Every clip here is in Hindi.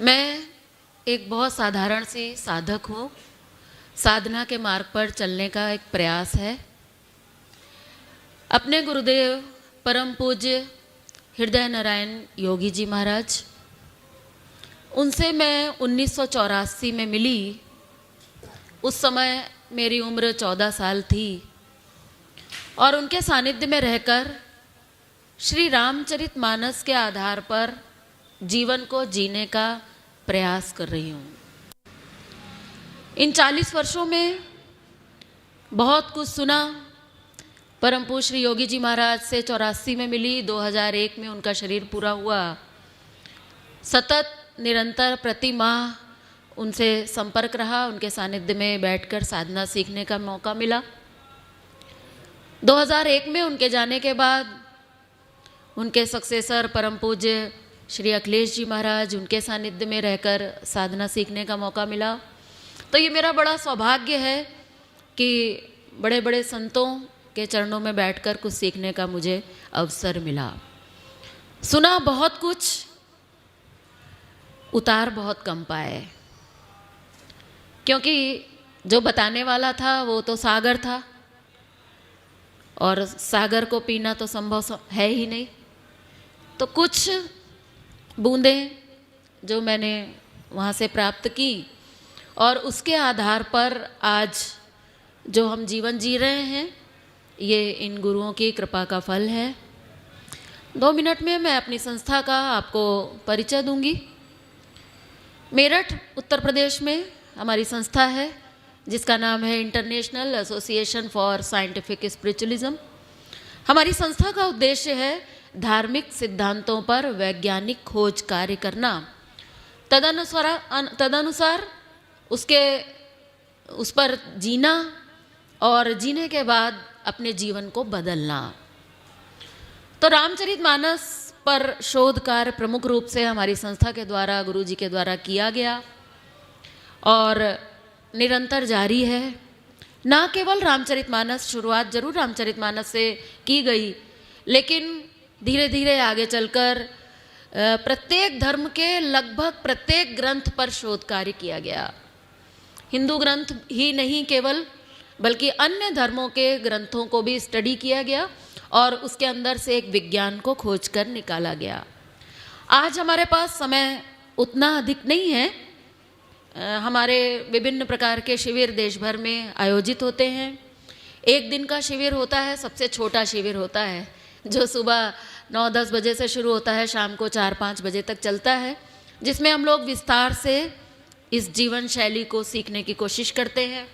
मैं एक बहुत साधारण सी साधक हूँ। साधना के मार्ग पर चलने का एक प्रयास है। अपने गुरुदेव परम पूज्य हृदय नारायण योगी जी महाराज, उनसे मैं 1984 में मिली। उस समय मेरी उम्र 14 साल थी और उनके सानिध्य में रहकर श्री रामचरितमानस के आधार पर जीवन को जीने का प्रयास कर रही हूँ। इन 40 वर्षों में बहुत कुछ सुना। परम पूज्य श्री योगी जी महाराज से 84 में मिली, 2001 में उनका शरीर पूरा हुआ। सतत निरंतर प्रति माह उनसे संपर्क रहा, उनके सानिध्य में बैठकर साधना सीखने का मौका मिला। 2001 में उनके जाने के बाद उनके सक्सेसर परम पूज्य श्री अखिलेश जी महाराज, उनके सानिध्य में रहकर साधना सीखने का मौका मिला। तो ये मेरा बड़ा सौभाग्य है कि बड़े बड़े संतों के चरणों में बैठकर कुछ सीखने का मुझे अवसर मिला। सुना बहुत कुछ, उतार बहुत कम पाए, क्योंकि जो बताने वाला था वो तो सागर था और सागर को पीना तो संभव है ही नहीं। तो कुछ बूंदें जो मैंने वहाँ से प्राप्त की और उसके आधार पर आज जो हम जीवन जी रहे हैं, ये इन गुरुओं की कृपा का फल है। 2 मिनट में मैं अपनी संस्था का आपको परिचय दूंगी। मेरठ उत्तर प्रदेश में हमारी संस्था है जिसका नाम है international association for scientific spiritualism. हमारी संस्था का उद्देश्य है धार्मिक सिद्धांतों पर वैज्ञानिक खोज कार्य करना, तदनुसार उस पर जीना और जीने के बाद अपने जीवन को बदलना। तो रामचरितमानस पर शोध कार्य प्रमुख रूप से हमारी संस्था के द्वारा, गुरु जी के द्वारा किया गया और निरंतर जारी है। ना केवल रामचरितमानस, शुरुआत जरूर रामचरितमानस से की गई, लेकिन धीरे धीरे आगे चलकर प्रत्येक धर्म के लगभग प्रत्येक ग्रंथ पर शोध कार्य किया गया। हिंदू ग्रंथ ही नहीं केवल, बल्कि अन्य धर्मों के ग्रंथों को भी स्टडी किया गया और उसके अंदर से एक विज्ञान को खोजकर निकाला गया। आज हमारे पास समय उतना अधिक नहीं है। हमारे विभिन्न प्रकार के शिविर देश भर में आयोजित होते हैं। एक दिन का शिविर होता है, सबसे छोटा शिविर होता है, जो सुबह 9-10 बजे से शुरू होता है, शाम को 4-5 बजे तक चलता है, जिसमें हम लोग विस्तार से इस जीवन शैली को सीखने की कोशिश करते हैं।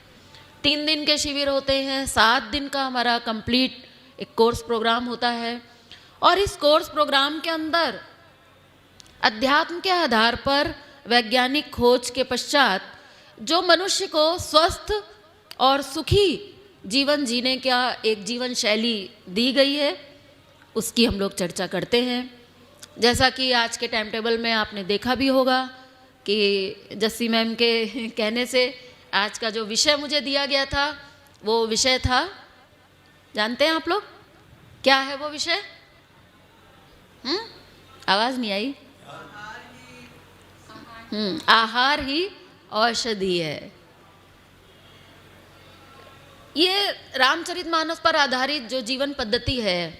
3 दिन के शिविर होते हैं, 7 दिन का हमारा कंप्लीट एक कोर्स प्रोग्राम होता है और इस कोर्स प्रोग्राम के अंदर अध्यात्म के आधार पर वैज्ञानिक खोज के पश्चात जो मनुष्य को स्वस्थ और सुखी जीवन जीने का एक जीवन शैली दी गई है, उसकी हम लोग चर्चा करते हैं। जैसा कि आज के टाइम टेबल में आपने देखा भी होगा कि जस्सी मैम के कहने से आज का जो विषय मुझे दिया गया था, वो विषय था, जानते हैं आप लोग क्या है वो विषय? आवाज़ नहीं आई। आहार ही औषधि है। ये रामचरितमानस पर आधारित जो जीवन पद्धति है,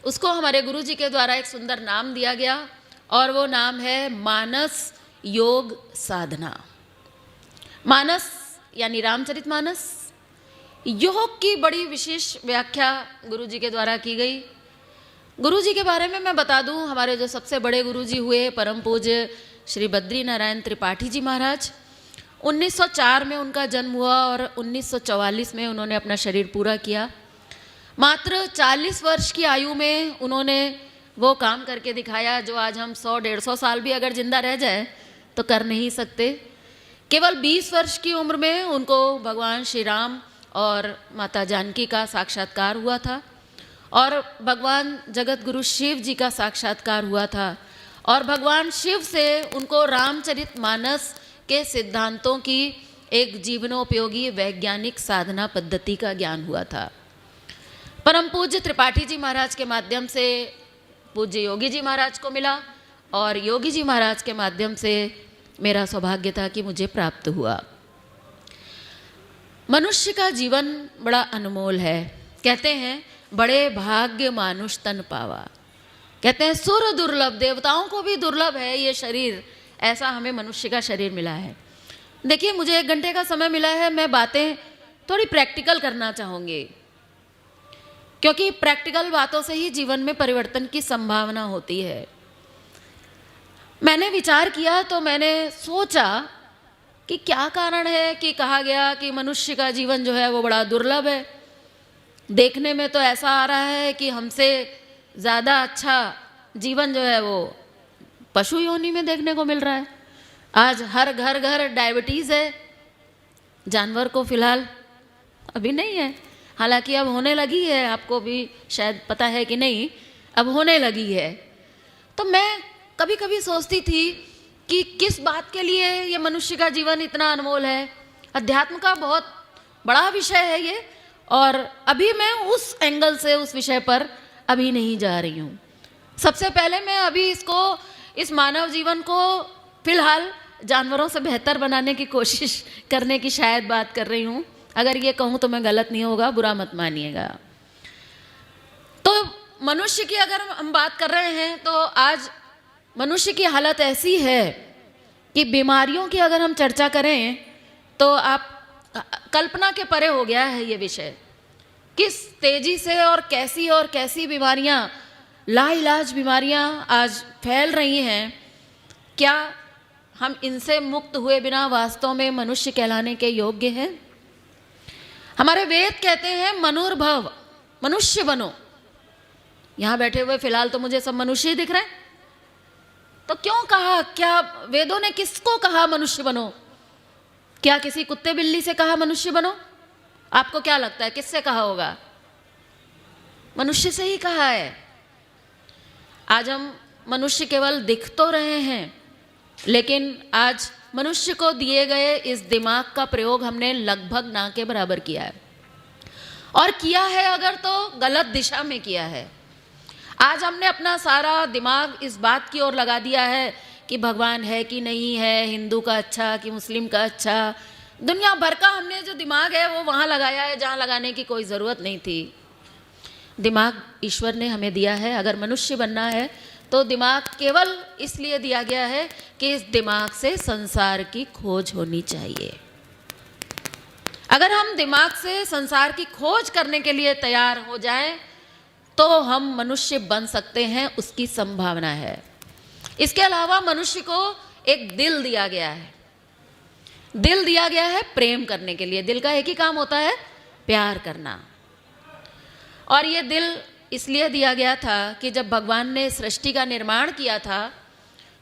उसको हमारे गुरु जी के द्वारा एक सुंदर नाम दिया गया और वो नाम है मानस योग साधना। मानस यानी रामचरितमानस। योग की बड़ी विशेष व्याख्या गुरु जी के द्वारा की गई। गुरु जी के बारे में मैं बता दूं, हमारे जो सबसे बड़े गुरु जी हुए परम पूज्य श्री बद्री नारायण त्रिपाठी जी महाराज, 1904 में उनका जन्म हुआ और 1944 में उन्होंने अपना शरीर पूरा किया। मात्र 40 वर्ष की आयु में उन्होंने वो काम करके दिखाया जो आज हम 100-150 साल भी अगर जिंदा रह जाए तो कर नहीं सकते। केवल 20 वर्ष की उम्र में उनको भगवान श्री राम और माता जानकी का साक्षात्कार हुआ था और भगवान जगत गुरु शिव जी का साक्षात्कार हुआ था और भगवान शिव से उनको रामचरितमानस के सिद्धांतों की एक जीवनोपयोगी वैज्ञानिक साधना पद्धति का ज्ञान हुआ था। परम पूज्य त्रिपाठी जी महाराज के माध्यम से पूज्य योगी जी महाराज को मिला और योगी जी महाराज के माध्यम से मेरा सौभाग्य था कि मुझे प्राप्त हुआ। मनुष्य का जीवन बड़ा अनमोल है। कहते हैं बड़े भाग्य मानुष तन पावा। कहते हैं सुर दुर्लभ, देवताओं को भी दुर्लभ है ये शरीर, ऐसा हमें मनुष्य का शरीर मिला है। देखिए मुझे 1 घंटे का समय मिला है, मैं बातें थोड़ी प्रैक्टिकल करना चाहूँगी, क्योंकि प्रैक्टिकल बातों से ही जीवन में परिवर्तन की संभावना होती है। मैंने विचार किया तो मैंने सोचा कि क्या कारण है कि कहा गया कि मनुष्य का जीवन जो है वो बड़ा दुर्लभ है। देखने में तो ऐसा आ रहा है कि हमसे ज़्यादा अच्छा जीवन जो है वो पशु योनि में देखने को मिल रहा है। आज हर घर घर डायबिटीज़ है, जानवर को फिलहाल अभी नहीं है, हालांकि अब होने लगी है, आपको भी शायद पता है कि नहीं, अब होने लगी है। तो मैं कभी कभी सोचती थी कि किस बात के लिए ये मनुष्य का जीवन इतना अनमोल है। अध्यात्म का बहुत बड़ा विषय है ये, और अभी मैं उस एंगल से उस विषय पर अभी नहीं जा रही हूँ। सबसे पहले मैं अभी इस मानव जीवन को फिलहाल जानवरों से बेहतर बनाने की कोशिश करने की शायद बात कर रही हूँ। अगर ये कहूँ तो मैं गलत नहीं होगा, बुरा मत मानिएगा। तो मनुष्य की अगर हम बात कर रहे हैं तो आज मनुष्य की हालत ऐसी है कि बीमारियों की अगर हम चर्चा करें तो आप कल्पना के परे हो गया है ये विषय। किस तेजी से और कैसी बीमारियां, लाइलाज बीमारियां आज फैल रही हैं। क्या हम इनसे मुक्त हुए बिना वास्तव में मनुष्य कहलाने के योग्य हैं? हमारे वेद कहते हैं मनुर्भव, मनुष्य बनो। यहां बैठे हुए फिलहाल तो मुझे सब मनुष्य ही दिख रहे हैं, तो क्यों कहा? क्या वेदों ने किसको कहा मनुष्य बनो? क्या किसी कुत्ते बिल्ली से कहा मनुष्य बनो? आपको क्या लगता है किससे कहा होगा? मनुष्य से ही कहा है। आज हम मनुष्य केवल दिख तो रहे हैं, लेकिन आज मनुष्य को दिए गए इस दिमाग का प्रयोग हमने लगभग ना के बराबर किया है, और किया है अगर तो गलत दिशा में किया है। आज हमने अपना सारा दिमाग इस बात की ओर लगा दिया है कि भगवान है कि नहीं है, हिंदू का अच्छा कि मुस्लिम का अच्छा। दुनिया भर का हमने जो दिमाग है वो वहाँ लगाया है जहाँ लगाने की कोई ज़रूरत नहीं थी। दिमाग ईश्वर ने हमें दिया है। अगर मनुष्य बनना है तो दिमाग केवल इसलिए दिया गया है कि इस दिमाग से संसार की खोज होनी चाहिए। अगर हम दिमाग से संसार की खोज करने के लिए तैयार हो जाएं तो हम मनुष्य बन सकते हैं, उसकी संभावना है। इसके अलावा मनुष्य को एक दिल दिया गया है। दिल दिया गया है प्रेम करने के लिए। दिल का एक ही काम होता है, प्यार करना। और ये दिल इसलिए दिया गया था कि जब भगवान ने सृष्टि का निर्माण किया था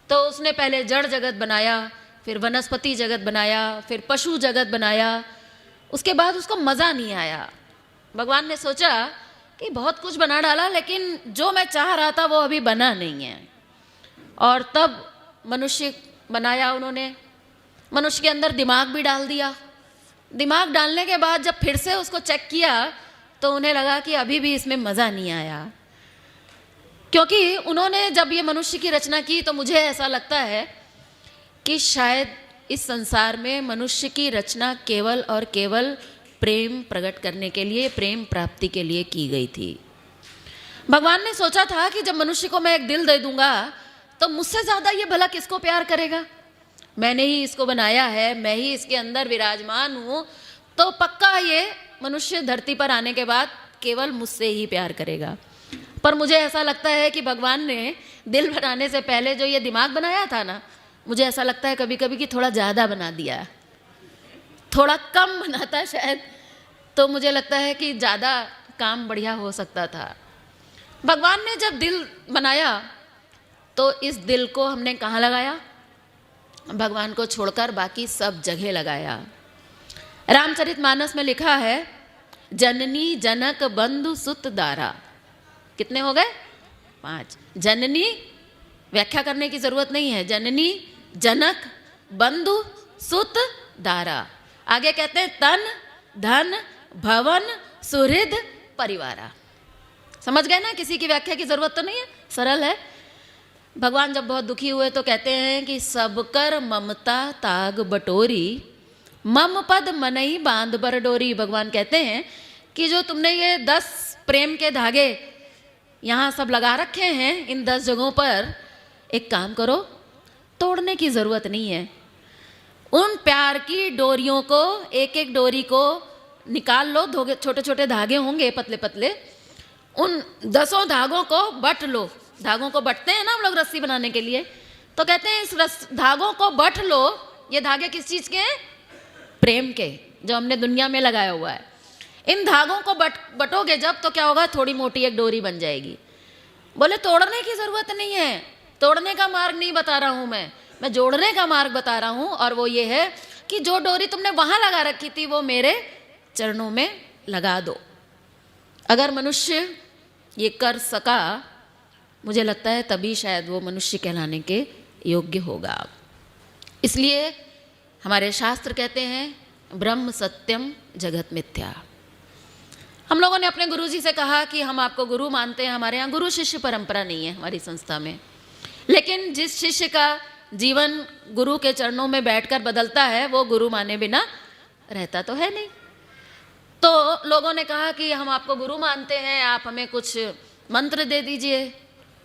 तो उसने पहले जड़ जगत बनाया, फिर वनस्पति जगत बनाया, फिर पशु जगत बनाया। उसके बाद उसको मज़ा नहीं आया। भगवान ने सोचा कि बहुत कुछ बना डाला, लेकिन जो मैं चाह रहा था वो अभी बना नहीं है। और तब मनुष्य बनाया उन्होंने। मनुष्य के अंदर दिमाग भी डाल दिया। दिमाग डालने के बाद जब फिर से उसको चेक किया तो उन्हें लगा कि अभी भी इसमें मज़ा नहीं आया, क्योंकि उन्होंने जब ये मनुष्य की रचना की तो मुझे ऐसा लगता है कि शायद इस संसार में मनुष्य की रचना केवल और केवल प्रेम प्रकट करने के लिए, प्रेम प्राप्ति के लिए की गई थी। भगवान ने सोचा था कि जब मनुष्य को मैं एक दिल दे दूंगा तो मुझसे ज़्यादा ये भला किसको प्यार करेगा? मैंने ही इसको बनाया है, मैं ही इसके अंदर विराजमान हूँ, तो पक्का ये मनुष्य धरती पर आने के बाद केवल मुझसे ही प्यार करेगा। पर मुझे ऐसा लगता है कि भगवान ने दिल बनाने से पहले जो ये दिमाग बनाया था ना, मुझे ऐसा लगता है कभी कभी कि थोड़ा ज़्यादा बना दिया, थोड़ा कम बनाता शायद, तो मुझे लगता है कि ज़्यादा काम बढ़िया हो सकता था। भगवान ने जब दिल बनाया तो इस दिल को हमने कहाँ लगाया? भगवान को छोड़कर बाकी सब जगह लगाया। रामचरितमानस में लिखा है, जननी जनक बंधु सुत दारा। कितने हो गए? 5। जननी व्याख्या करने की जरूरत नहीं है। जननी, जनक, बंधु, सुत, दारा। आगे कहते हैं तन, धन, भवन, सुहृद, परिवारा। समझ गए ना? किसी की व्याख्या की जरूरत तो नहीं है, सरल है। भगवान जब बहुत दुखी हुए तो कहते हैं कि सब कर ममता ताग बटोरी, मम पद मनई बांध बर डोरी। भगवान कहते हैं कि जो तुमने ये 10 प्रेम के धागे यहाँ सब लगा रखे हैं इन 10 जगहों पर, एक काम करो, तोड़ने की ज़रूरत नहीं है। उन प्यार की डोरियों को, एक एक डोरी को निकाल लो, छोटे छोटे धागे होंगे पतले पतले, उन 10 धागों को बट लो। धागों को बटते हैं ना हम लोग रस्सी बनाने के लिए, तो कहते हैं इस धागों को बट लो। ये धागे किस चीज़ के हैं? प्रेम के, जो हमने दुनिया में लगाया हुआ है। इन धागों को बटोगे जब, तो क्या होगा? थोड़ी मोटी एक डोरी बन जाएगी। बोले तोड़ने की ज़रूरत नहीं है, तोड़ने का मार्ग नहीं बता रहा हूँ मैं जोड़ने का मार्ग बता रहा हूँ। और वो ये है कि जो डोरी तुमने वहाँ लगा रखी थी वो मेरे चरणों में लगा दो। अगर मनुष्य ये कर सका, मुझे लगता है तभी शायद वो मनुष्य कहलाने के योग्य होगा। इसलिए हमारे शास्त्र कहते हैं ब्रह्म सत्यम जगत मिथ्या। हम लोगों ने अपने गुरुजी से कहा कि हम आपको गुरु मानते हैं, हमारे यहाँ गुरु शिष्य परंपरा नहीं है हमारी संस्था में, लेकिन जिस शिष्य का जीवन गुरु के चरणों में बैठकर बदलता है वो गुरु माने बिना रहता तो है नहीं। तो लोगों ने कहा कि हम आपको गुरु मानते हैं, आप हमें कुछ मंत्र दे दीजिए,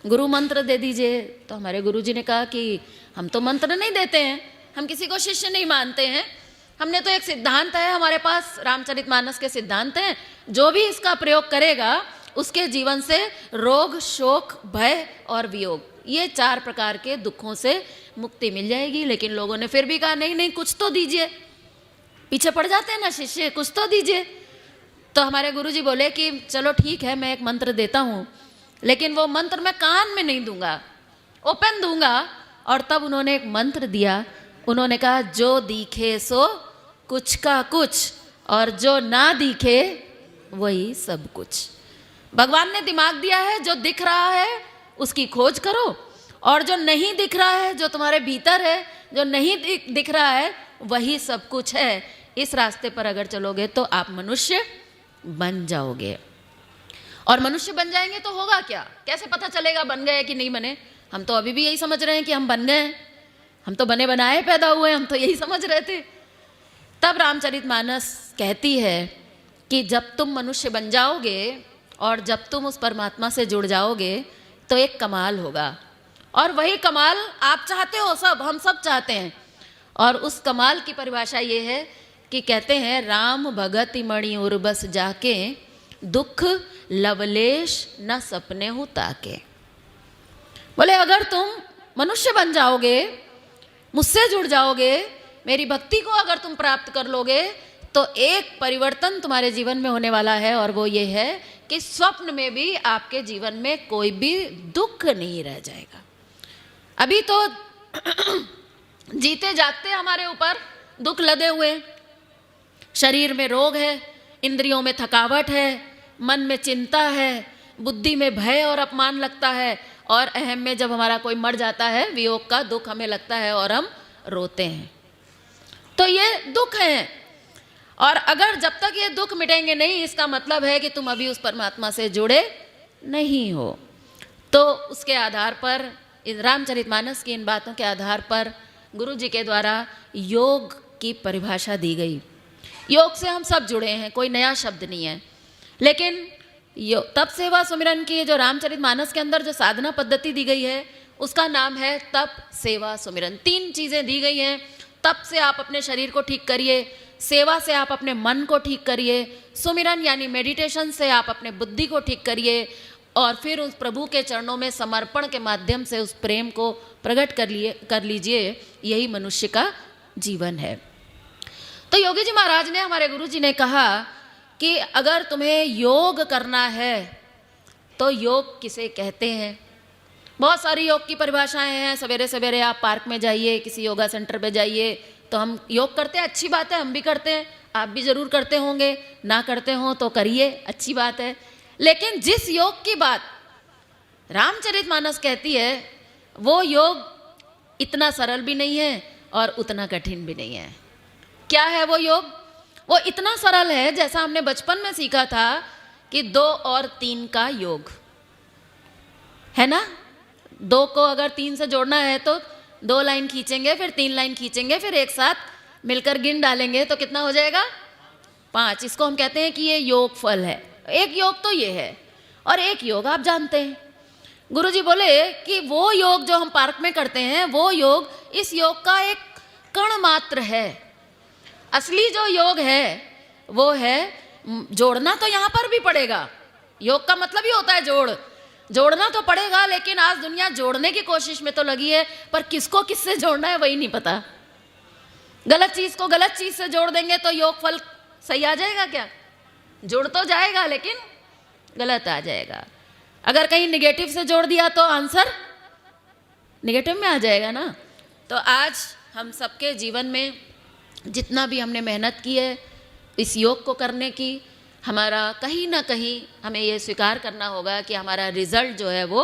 गुरु मंत्र दे दीजिए। तो हमारे गुरुजी ने कहा कि हम तो मंत्र नहीं देते हैं, हम किसी को शिष्य नहीं मानते हैं, हमने तो एक सिद्धांत है हमारे पास, रामचरितमानस के सिद्धांत हैं, जो भी इसका प्रयोग करेगा उसके जीवन से रोग, शोक, भय और वियोग, ये 4 प्रकार के दुखों से मुक्ति मिल जाएगी। लेकिन लोगों ने फिर भी कहा नहीं नहीं, कुछ तो दीजिए, पीछे पड़ जाते हैं ना शिष्य, कुछ तो दीजिए। तो हमारे गुरुजी बोले कि चलो ठीक है, मैं एक मंत्र देता हूँ, लेकिन वो मंत्र मैं कान में नहीं दूंगा, ओपन दूंगा। और तब उन्होंने एक मंत्र दिया, उन्होंने कहा जो दिखे सो कुछ का कुछ, और जो ना दिखे वही सब कुछ। भगवान ने दिमाग दिया है, जो दिख रहा है उसकी खोज करो, और जो नहीं दिख रहा है, जो तुम्हारे भीतर है, जो नहीं दिख रहा है, वही सब कुछ है। इस रास्ते पर अगर चलोगे तो आप मनुष्य बन जाओगे। और मनुष्य बन जाएंगे तो होगा क्या? कैसे पता चलेगा बन गए कि नहीं बने? हम तो अभी भी यही समझ रहे हैं कि हम बन गए, हम तो बने बनाए पैदा हुए, हम तो यही समझ रहे थे। तब रामचरितमानस कहती है कि जब तुम मनुष्य बन जाओगे और जब तुम उस परमात्मा से जुड़ जाओगे तो एक कमाल होगा, और वही कमाल आप चाहते हो, सब हम सब चाहते हैं। और उस कमाल की परिभाषा ये है कि कहते हैं राम भगति मणि उर्बस जाके, दुख लवलेश न सपने हो ताके। बोले अगर तुम मनुष्य बन जाओगे, मुझसे जुड़ जाओगे, मेरी भक्ति को अगर तुम प्राप्त कर लोगे, तो एक परिवर्तन तुम्हारे जीवन में होने वाला है, और वो ये है कि स्वप्न में भी आपके जीवन में कोई भी दुख नहीं रह जाएगा। अभी तो जीते जागते हमारे ऊपर दुख लदे हुए, शरीर में रोग है, इंद्रियों में थकावट है, मन में चिंता है, बुद्धि में भय और अपमान लगता है, और अहम में जब हमारा कोई मर जाता है, वियोग का दुख हमें लगता है और हम रोते हैं। तो ये दुख है, और अगर जब तक ये दुख मिटेंगे नहीं, इसका मतलब है कि तुम अभी उस परमात्मा से जुड़े नहीं हो। तो उसके आधार पर, रामचरितमानस की इन बातों के आधार पर गुरु जी के द्वारा योग की परिभाषा दी गई। योग से हम सब जुड़े हैं, कोई नया शब्द नहीं है, लेकिन तप सेवा सुमिरन की जो रामचरितमानस के अंदर जो साधना पद्धति दी गई है उसका नाम है तप सेवा सुमिरन। 3 चीज़ें दी गई हैं। तप से आप अपने शरीर को ठीक करिए, सेवा से आप अपने मन को ठीक करिए, सुमिरन यानी मेडिटेशन से आप अपने बुद्धि को ठीक करिए, और फिर उस प्रभु के चरणों में समर्पण के माध्यम से उस प्रेम को प्रकट कर लीजिए। यही मनुष्य का जीवन है। तो योगी जी महाराज ने, हमारे गुरु जी ने कहा कि अगर तुम्हें योग करना है तो योग किसे कहते हैं? बहुत सारी योग की परिभाषाएं हैं। सवेरे सवेरे आप पार्क में जाइए, किसी योगा सेंटर पे जाइए, तो हम योग करते हैं, अच्छी बात है, हम भी करते हैं, आप भी जरूर करते होंगे, ना करते हो तो करिए, अच्छी बात है। लेकिन जिस योग की बात रामचरितमानस कहती है, वो योग इतना सरल भी नहीं है और उतना कठिन भी नहीं है। क्या है वो योग? वो इतना सरल है जैसा हमने बचपन में सीखा था कि 2 और 3 का योग है ना। 2 को अगर 3 से जोड़ना है तो 2 लाइन खींचेंगे, फिर 3 लाइन खींचेंगे, फिर एक साथ मिलकर गिन डालेंगे तो कितना हो जाएगा? 5। इसको हम कहते हैं कि ये योगफल है। एक योग तो ये है, और एक योग आप जानते हैं, गुरुजी बोले कि वो योग जो हम पार्क में करते हैं वो योग इस योग का एक कण मात्र है। असली जो योग है वो है जोड़ना। तो यहाँ पर भी पड़ेगा, योग का मतलब ही होता है जोड़ना तो पड़ेगा, लेकिन आज दुनिया जोड़ने की कोशिश में तो लगी है, पर किसको किससे जोड़ना है वही नहीं पता। गलत चीज को गलत चीज से जोड़ देंगे तो योग फल सही आ जाएगा क्या? जुड़ तो जाएगा लेकिन गलत आ जाएगा। अगर कहीं निगेटिव से जोड़ दिया तो आंसर निगेटिव में आ जाएगा ना। तो आज हम सबके जीवन में जितना भी हमने मेहनत की है इस योग को करने की, हमारा कहीं ना कहीं हमें ये स्वीकार करना होगा कि हमारा रिजल्ट जो है वो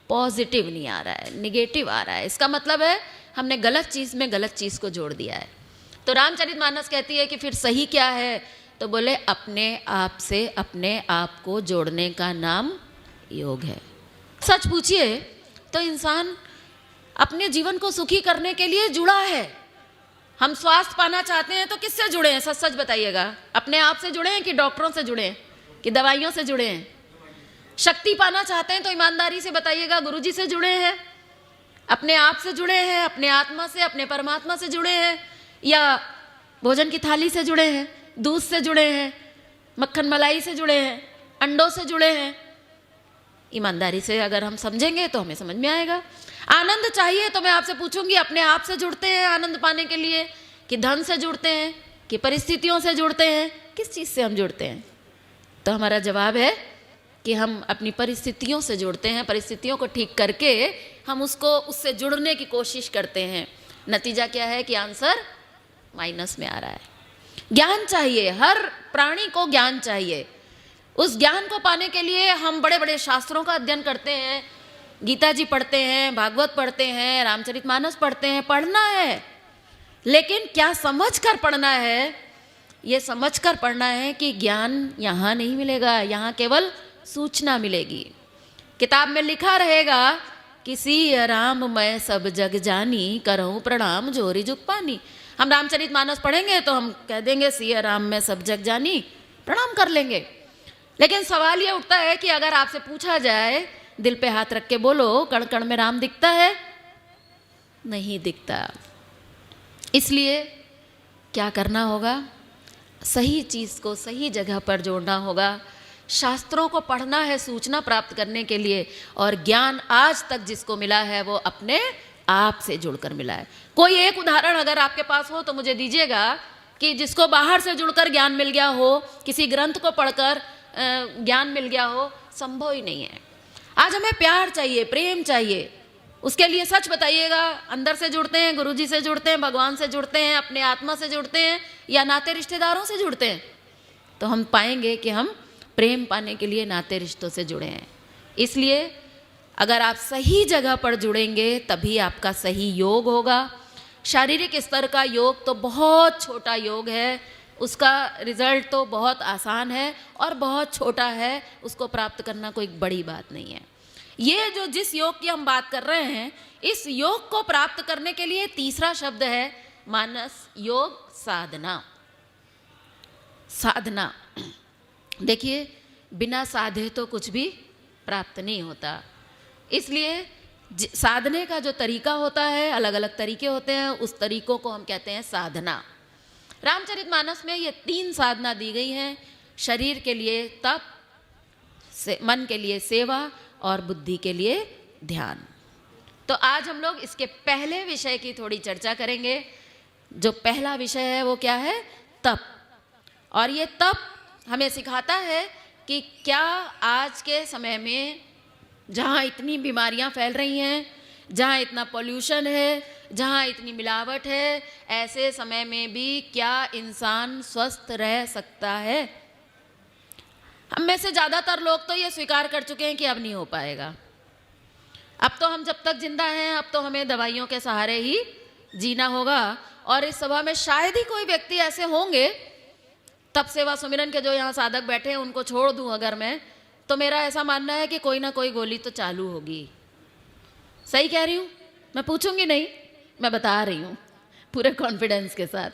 पॉजिटिव नहीं आ रहा है, निगेटिव आ रहा है। इसका मतलब है हमने गलत चीज़ में गलत चीज़ को जोड़ दिया है। तो रामचरितमानस कहती है कि फिर सही क्या है? तो बोले अपने आप से अपने आप को जोड़ने का नाम योग है। सच पूछिए तो इंसान अपने जीवन को सुखी करने के लिए जुड़ा है। हम स्वास्थ्य पाना चाहते हैं तो किससे जुड़े हैं? सच सच बताइएगा। अपने आप से जुड़े हैं कि डॉक्टरों से जुड़े हैं कि दवाइयों से जुड़े हैं? शक्ति पाना चाहते हैं तो ईमानदारी से बताइएगा, गुरुजी से जुड़े हैं, अपने आप से जुड़े हैं, अपने आत्मा से, अपने परमात्मा से जुड़े हैं, या भोजन की थाली से जुड़े हैं, दूध से जुड़े हैं, मक्खन मलाई से जुड़े हैं, अंडों से जुड़े हैं? ईमानदारी से अगर हम समझेंगे तो हमें समझ में आएगा। आनंद चाहिए तो मैं आपसे पूछूंगी, अपने आप से जुड़ते हैं आनंद पाने के लिए, कि धन से जुड़ते हैं, कि परिस्थितियों से जुड़ते हैं? किस चीज़ से हम जुड़ते हैं? तो हमारा जवाब है कि हम अपनी परिस्थितियों से जुड़ते हैं। परिस्थितियों को ठीक करके हम उससे जुड़ने की कोशिश करते हैं। नतीजा क्या है कि आंसर माइनस में आ रहा है। ज्ञान चाहिए, हर प्राणी को ज्ञान चाहिए। उस ज्ञान को पाने के लिए हम बड़े बड़े शास्त्रों का अध्ययन करते हैं, गीता जी पढ़ते हैं, भागवत पढ़ते हैं, रामचरितमानस पढ़ते हैं। पढ़ना है, लेकिन क्या समझ कर पढ़ना है? ये समझ कर पढ़ना है कि ज्ञान यहाँ नहीं मिलेगा, यहाँ केवल सूचना मिलेगी। किताब में लिखा रहेगा कि सिया राम मैं सब जग जानी, करहूँ प्रणाम जोरी जुग पानी। हम रामचरितमानस पढ़ेंगे तो हम कह देंगे सिया राम मैं सब जग जानी, प्रणाम कर लेंगे। लेकिन सवाल ये उठता है कि अगर आपसे पूछा जाए, दिल पे हाथ रख के बोलो, कण कण में राम दिखता है? नहीं दिखता। इसलिए क्या करना होगा? सही चीज़ को सही जगह पर जोड़ना होगा। शास्त्रों को पढ़ना है सूचना प्राप्त करने के लिए, और ज्ञान आज तक जिसको मिला है वो अपने आप से जुड़कर मिला है। कोई एक उदाहरण अगर आपके पास हो तो मुझे दीजिएगा कि जिसको बाहर से जुड़कर ज्ञान मिल गया हो, किसी ग्रंथ को पढ़कर ज्ञान मिल गया हो। संभव ही नहीं है। आज हमें प्यार चाहिए, प्रेम चाहिए। उसके लिए सच बताइएगा, अंदर से जुड़ते हैं, गुरुजी से जुड़ते हैं, भगवान से जुड़ते हैं, अपने आत्मा से जुड़ते हैं, या नाते रिश्तेदारों से जुड़ते हैं? तो हम पाएंगे कि हम प्रेम पाने के लिए नाते रिश्तों से जुड़े हैं। इसलिए अगर आप सही जगह पर जुड़ेंगे तभी आपका सही योग होगा। शारीरिक स्तर का योग तो बहुत छोटा योग है, उसका रिजल्ट तो बहुत आसान है और बहुत छोटा है, उसको प्राप्त करना कोई बड़ी बात नहीं है। ये जो जिस योग की हम बात कर रहे हैं, इस योग को प्राप्त करने के लिए तीसरा शब्द है मानस, योग साधना। साधना, देखिए बिना साधे तो कुछ भी प्राप्त नहीं होता। इसलिए साधने का जो तरीका होता है, अलग अलग तरीके होते हैं, उस तरीकों को हम कहते हैं साधना। रामचरितमानस में ये 3 साधना दी गई हैं। शरीर के लिए तप, मन के लिए सेवा और बुद्धि के लिए ध्यान। तो आज हम लोग इसके पहले विषय की थोड़ी चर्चा करेंगे। जो पहला विषय है वो क्या है? तप। और ये तप हमें सिखाता है कि क्या आज के समय में जहाँ इतनी बीमारियाँ फैल रही हैं, जहाँ इतना पॉल्यूशन है, जहाँ इतनी मिलावट है, ऐसे समय में भी क्या इंसान स्वस्थ रह सकता है? हम में से ज़्यादातर लोग तो ये स्वीकार कर चुके हैं कि अब नहीं हो पाएगा। अब तो हम जब तक जिंदा हैं, अब तो हमें दवाइयों के सहारे ही जीना होगा। और इस सभा में शायद ही कोई व्यक्ति ऐसे होंगे, तप सेवा सुमिरन के जो यहाँ साधक बैठे हैं उनको छोड़ दूँ अगर मैं, तो मेरा ऐसा मानना है कि कोई ना कोई गोली तो चालू होगी। सही कह रही हूं? मैं पूछूंगी नहीं, मैं बता रही हूं पूरे कॉन्फिडेंस के साथ।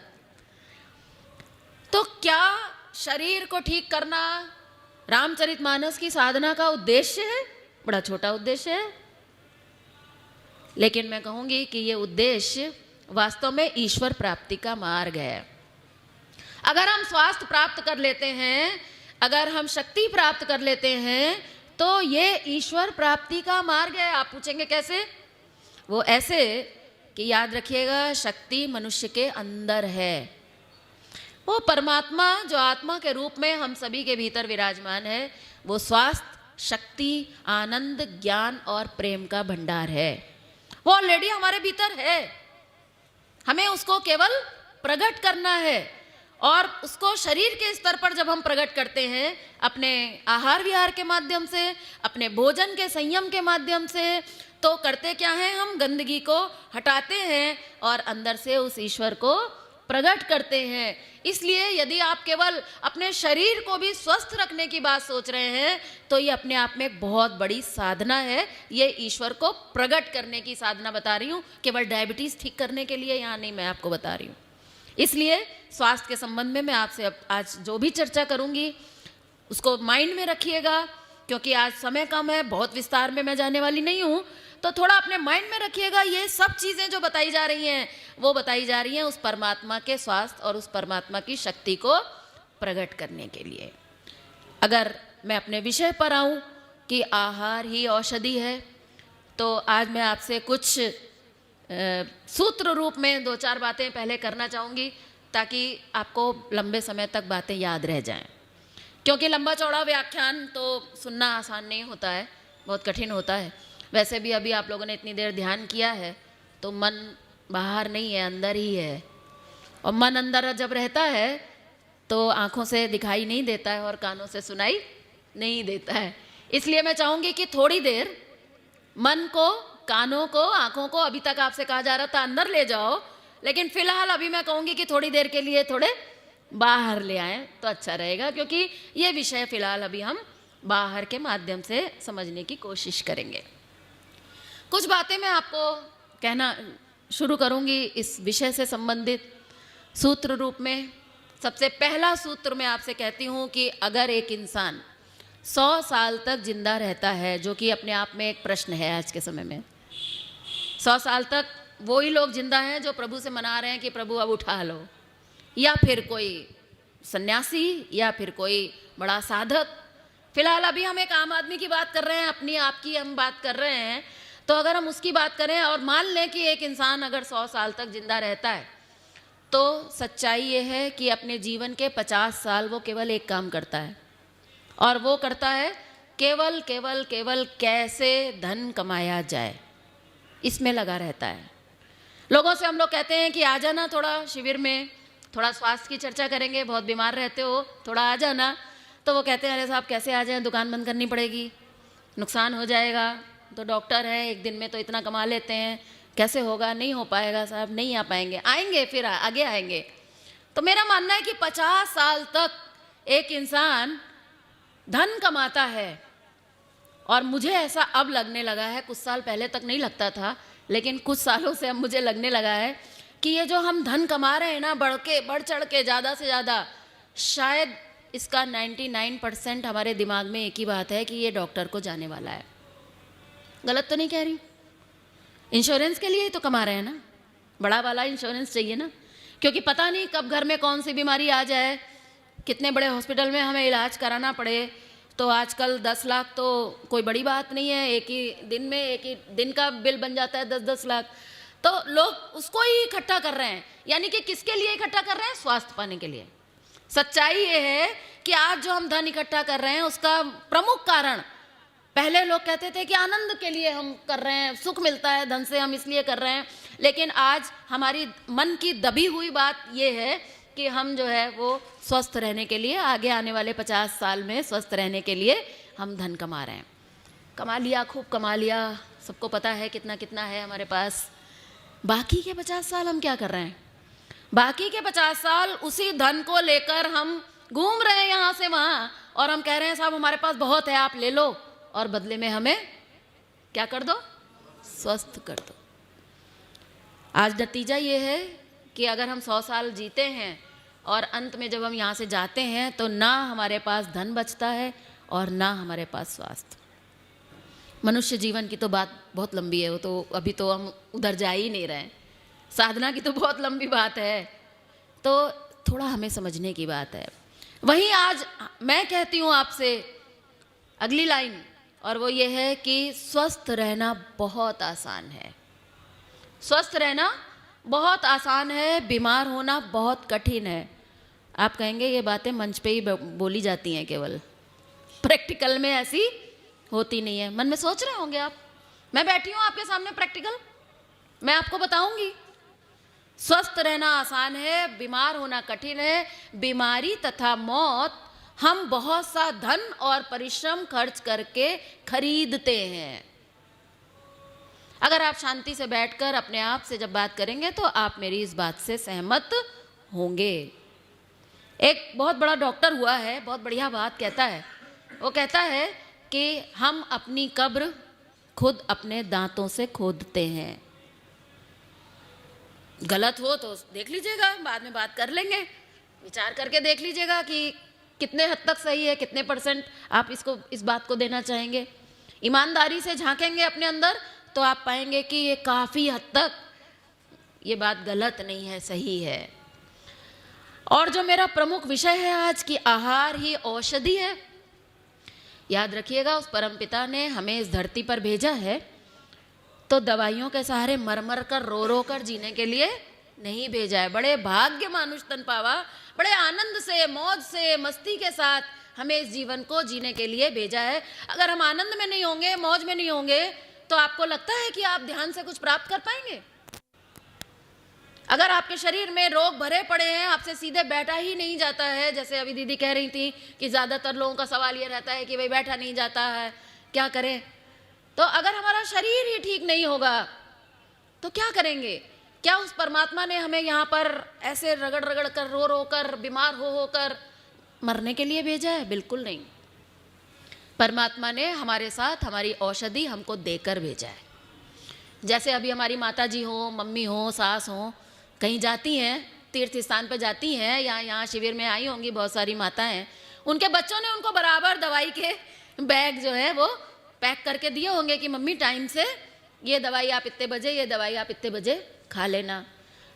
तो क्या शरीर को ठीक करना रामचरितमानस की साधना का उद्देश्य है? बड़ा छोटा उद्देश्य है, लेकिन मैं कहूंगी कि ये उद्देश्य वास्तव में ईश्वर प्राप्ति का मार्ग है। अगर हम स्वास्थ्य प्राप्त कर लेते हैं, अगर हम शक्ति प्राप्त कर लेते हैं, तो ये ईश्वर प्राप्ति का मार्ग है। आप पूछेंगे कैसे? वो ऐसे कि याद रखिएगा, शक्ति मनुष्य के अंदर है। वो परमात्मा जो आत्मा के रूप में हम सभी के भीतर विराजमान है, वो स्वास्थ्य, शक्ति, आनंद, ज्ञान और प्रेम का भंडार है। वो ऑलरेडी हमारे भीतर है, हमें उसको केवल प्रकट करना है। और उसको शरीर के स्तर पर जब हम प्रकट करते हैं, अपने आहार विहार के माध्यम से, अपने भोजन के संयम के माध्यम से, तो करते क्या है, हम गंदगी को हटाते हैं और अंदर से उस ईश्वर को प्रकट करते हैं। इसलिए यदि आप केवल अपने शरीर को भी स्वस्थ रखने की बात सोच रहे हैं, तो ये अपने आप में एक बहुत बड़ी साधना है। ये ईश्वर को प्रकट करने की साधना बता रही हूँ, केवल डायबिटीज़ ठीक करने के लिए यहाँ नहीं, मैं आपको बता रही हूँ। इसलिए स्वास्थ्य के संबंध में मैं आपसे आज जो भी चर्चा करूँगी उसको माइंड में रखिएगा, क्योंकि आज समय कम है, बहुत विस्तार में मैं जाने वाली नहीं हूँ। तो थोड़ा अपने माइंड में रखिएगा, ये सब चीज़ें जो बताई जा रही हैं, वो बताई जा रही हैं उस परमात्मा के स्वास्थ्य और उस परमात्मा की शक्ति को प्रकट करने के लिए। अगर मैं अपने विषय पर आऊँ कि आहार ही औषधि है, तो आज मैं आपसे कुछ सूत्र रूप में 2-4 बातें पहले करना चाहूँगी, ताकि आपको लंबे समय तक बातें याद रह जाएं। क्योंकि लंबा चौड़ा व्याख्यान तो सुनना आसान नहीं होता है, बहुत कठिन होता है। वैसे भी अभी आप लोगों ने इतनी देर ध्यान किया है, तो मन बाहर नहीं है, अंदर ही है। और मन अंदर जब रहता है तो आँखों से दिखाई नहीं देता है और कानों से सुनाई नहीं देता है। इसलिए मैं चाहूँगी कि थोड़ी देर मन को, कानों को, आँखों को, अभी तक आपसे कहा जा रहा था अंदर ले जाओ, लेकिन फिलहाल अभी मैं कहूँगी कि थोड़ी देर के लिए थोड़े बाहर ले आएँ तो अच्छा रहेगा, क्योंकि ये विषय फिलहाल अभी हम बाहर के माध्यम से समझने की कोशिश करेंगे। कुछ बातें मैं आपको कहना शुरू करूँगी इस विषय से संबंधित सूत्र रूप में। सबसे पहला सूत्र मैं आपसे कहती हूँ कि अगर एक इंसान 100 साल तक जिंदा रहता है, जो कि अपने आप में एक प्रश्न है आज के समय में, 100 साल तक वही लोग जिंदा हैं जो प्रभु से मना रहे हैं कि प्रभु अब उठा लो, या फिर कोई सन्यासी, या फिर कोई बड़ा साधक। फिलहाल अभी हम एक आम आदमी की बात कर रहे हैं, अपनी आपकी हम बात कर रहे हैं। तो अगर हम उसकी बात करें और मान लें कि एक इंसान अगर 100 साल तक जिंदा रहता है, तो सच्चाई ये है कि अपने जीवन के 50 साल वो केवल एक काम करता है, और वो करता है केवल केवल केवल कैसे धन कमाया जाए, इसमें लगा रहता है। लोगों से हम लोग कहते हैं कि आ जाना थोड़ा शिविर में, थोड़ा स्वास्थ्य की चर्चा करेंगे, बहुत बीमार रहते हो, थोड़ा आ जाना। तो वो कहते हैं अरे साहब कैसे आ जाएं, दुकान बंद करनी पड़ेगी, नुकसान हो जाएगा, तो डॉक्टर है, एक दिन में तो इतना कमा लेते हैं, कैसे होगा, नहीं हो पाएगा साहब, नहीं आ पाएंगे, आएंगे फिर आगे आएंगे। तो मेरा मानना है कि 50 साल तक एक इंसान धन कमाता है, और मुझे ऐसा अब लगने लगा है, कुछ साल पहले तक नहीं लगता था, लेकिन कुछ सालों से अब मुझे लगने लगा है कि ये जो हम धन कमा रहे हैं ना, बढ़ चढ़ के ज़्यादा से ज़्यादा, शायद इसका 99% हमारे दिमाग में एक ही बात है कि ये डॉक्टर को जाने वाला है। गलत तो नहीं कह रही? इंश्योरेंस के लिए ही तो कमा रहे हैं ना, बड़ा वाला इंश्योरेंस चाहिए ना, क्योंकि पता नहीं कब घर में कौन सी बीमारी आ जाए, कितने बड़े हॉस्पिटल में हमें इलाज कराना पड़े। तो आजकल 10 लाख तो कोई बड़ी बात नहीं है, एक ही दिन का बिल बन जाता है 10-10 लाख। तो लोग उसको ही इकट्ठा कर रहे हैं, यानी कि किसके लिए इकट्ठा कर रहे हैं? स्वास्थ्य पाने के लिए। सच्चाई ये है कि आज जो हम धन इकट्ठा कर रहे हैं उसका प्रमुख कारण, पहले लोग कहते थे कि आनंद के लिए हम कर रहे हैं, सुख मिलता है धन से, हम इसलिए कर रहे हैं। लेकिन आज हमारी मन की दबी हुई बात ये है कि हम जो है वो स्वस्थ रहने के लिए, आगे आने वाले 50 साल में स्वस्थ रहने के लिए हम धन कमा रहे हैं। कमा लिया, खूब कमा लिया, सबको पता है कितना कितना है हमारे पास। बाकी के 50 साल हम क्या कर रहे हैं? बाकी के 50 साल उसी धन को लेकर हम घूम रहे हैं यहाँ से वहाँ, और हम कह रहे हैं साहब हमारे पास बहुत है, आप ले लो, और बदले में हमें क्या कर दो? स्वस्थ कर दो। आज नतीजा ये है कि अगर हम 100 साल जीते हैं और अंत में जब हम यहाँ से जाते हैं तो ना हमारे पास धन बचता है और ना हमारे पास स्वास्थ्य। मनुष्य जीवन की तो बात बहुत लंबी है, वो तो अभी तो हम उधर जा ही नहीं रहे हैं। साधना की तो बहुत लंबी बात है, तो थोड़ा हमें समझने की बात है। वहीं आज मैं कहती हूँ आपसे अगली लाइन, और वो ये है कि स्वस्थ रहना बहुत आसान है। स्वस्थ रहना बहुत आसान है, बीमार होना बहुत कठिन है। आप कहेंगे ये बातें मंच पे ही बोली जाती हैं, केवल प्रैक्टिकल में ऐसी होती नहीं है। मन में सोच रहे होंगे आप, मैं बैठी हूँ आपके सामने प्रैक्टिकल, मैं आपको बताऊंगी। स्वस्थ रहना आसान है, बीमार होना कठिन है। बीमारी तथा मौत हम बहुत सा धन और परिश्रम खर्च करके खरीदते हैं। अगर आप शांति से बैठकर अपने आप से जब बात करेंगे तो आप मेरी इस बात से सहमत होंगे। एक बहुत बड़ा डॉक्टर हुआ है, बहुत बढ़िया बात कहता है। वो कहता है कि हम अपनी कब्र खुद अपने दांतों से खोदते हैं। गलत हो तो देख लीजिएगा, बाद में बात कर लेंगे, विचार करके देख लीजिएगा कि कितने हद तक सही है, कितने % आप इस बात को देना चाहेंगे। ईमानदारी से झांकेंगे अपने अंदर तो आप पाएंगे कि ये काफ़ी हद तक ये बात गलत नहीं है, सही है। और जो मेरा प्रमुख विषय है आज की, आहार ही औषधि है। याद रखिएगा, उस परमपिता ने हमें इस धरती पर भेजा है तो दवाइयों के सहारे मर मर कर रो रो कर जीने के लिए नहीं भेजा है। बड़े भाग्य मानुष तन पावा, बड़े आनंद से, मौज से, मस्ती के साथ हमें इस जीवन को जीने के लिए भेजा है। अगर हम आनंद में नहीं होंगे, मौज में नहीं होंगे, तो आपको लगता है कि आप ध्यान से कुछ प्राप्त कर पाएंगे? अगर आपके शरीर में रोग भरे पड़े हैं, आपसे सीधे बैठा ही नहीं जाता है, जैसे अभी दीदी कह रही थी कि ज़्यादातर लोगों का सवाल ये रहता है कि भाई बैठा नहीं जाता है, क्या करें? तो अगर हमारा शरीर ही ठीक नहीं होगा तो क्या करेंगे? क्या उस परमात्मा ने हमें यहाँ पर ऐसे रगड़ रगड़ कर, रो रो कर, बीमार हो कर मरने के लिए भेजा है? बिल्कुल नहीं। परमात्मा ने हमारे साथ हमारी औषधि हमको देकर भेजा है। जैसे अभी हमारी माता जी हो, मम्मी हो, सास हो, कहीं जाती हैं, तीर्थ स्थान पर जाती हैं, या यहाँ शिविर में आई होंगी बहुत सारी माताएं, उनके बच्चों ने उनको बराबर दवाई के बैग जो है वो पैक करके दिए होंगे कि मम्मी टाइम से ये दवाई आप इतने बजे, ये दवाई आप इतने बजे खा लेना।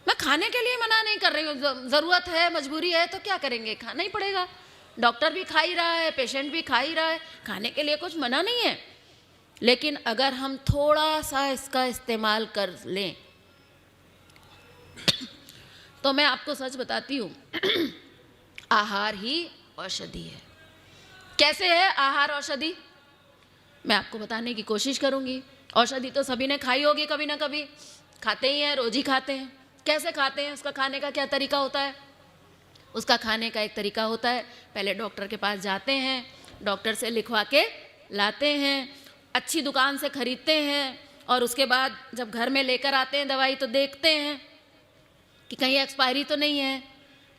मैं खाने के लिए मना नहीं कर रही हूँ, ज़रूरत है, मजबूरी है तो क्या करेंगे, खाना ही पड़ेगा। डॉक्टर भी खा ही रहा है, पेशेंट भी खा ही रहा है, खाने के लिए कुछ मना नहीं है। लेकिन अगर हम थोड़ा सा इसका इस्तेमाल कर लें तो मैं आपको सच बताती हूँ, आहार ही औषधि है। कैसे है आहार औषधि? मैं आपको बताने की कोशिश करूँगी। औषधि तो सभी ने खाई होगी, कभी ना कभी खाते ही हैं, रोज ही खाते हैं। कैसे खाते हैं, उसका खाने का क्या तरीका होता है? उसका खाने का एक तरीका होता है, पहले डॉक्टर के पास जाते हैं, डॉक्टर से लिखवा के लाते हैं, अच्छी दुकान से खरीदते हैं, और उसके बाद जब घर में लेकर आते हैं दवाई तो देखते हैं कि कहीं एक्सपायरी तो नहीं है।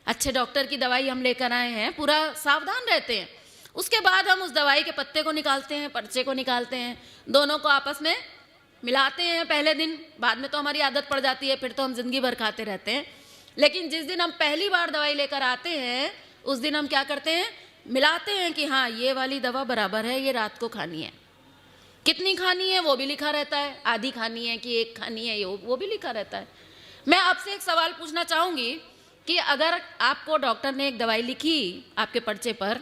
अच्छे डॉक्टर की दवाई हम लेकर आए हैं, पूरा सावधान रहते हैं। उसके बाद हम उस दवाई के पत्ते को निकालते हैं, पर्चे को निकालते हैं, दोनों को आपस में मिलाते हैं पहले दिन। बाद में तो हमारी आदत पड़ जाती है, फिर तो हम जिंदगी भर खाते रहते हैं। लेकिन जिस दिन हम पहली बार दवाई लेकर आते हैं उस दिन हम क्या करते हैं, मिलाते हैं कि हाँ ये वाली दवा बराबर है, ये रात को खानी है। कितनी खानी है वो भी लिखा रहता है, आधी खानी है कि एक खानी है, वो भी लिखा रहता है। मैं आपसे एक सवाल पूछना चाहूँगी कि अगर आपको डॉक्टर ने एक दवाई लिखी आपके पर्चे पर,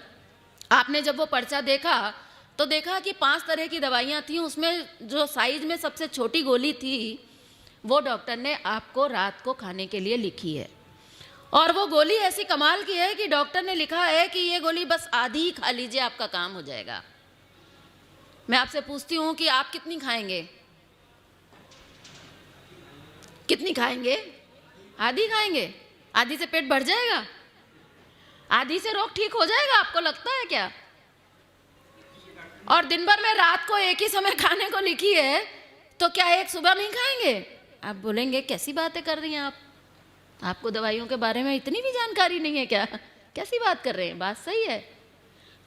आपने जब वो पर्चा देखा तो देखा कि 5 तरह की दवाइयाँ थी, उसमें जो साइज में सबसे छोटी गोली थी वो डॉक्टर ने आपको रात को खाने के लिए लिखी है। और वो गोली ऐसी कमाल की है कि डॉक्टर ने लिखा है कि ये गोली बस आधी ही खा लीजिए, आपका काम हो जाएगा। मैं आपसे पूछती हूँ कि आप कितनी खाएंगे? कितनी खाएंगे? आधी खाएंगे? आधी से पेट भर जाएगा? आधी से रोग ठीक हो जाएगा, आपको लगता है क्या? और दिन भर में रात को एक ही समय खाने को लिखी है तो क्या एक सुबह नहीं खाएंगे? आप बोलेंगे कैसी बातें कर रही हैं आप, आपको दवाइयों के बारे में इतनी भी जानकारी नहीं है क्या? कैसी बात कर रहे हैं? बात सही है,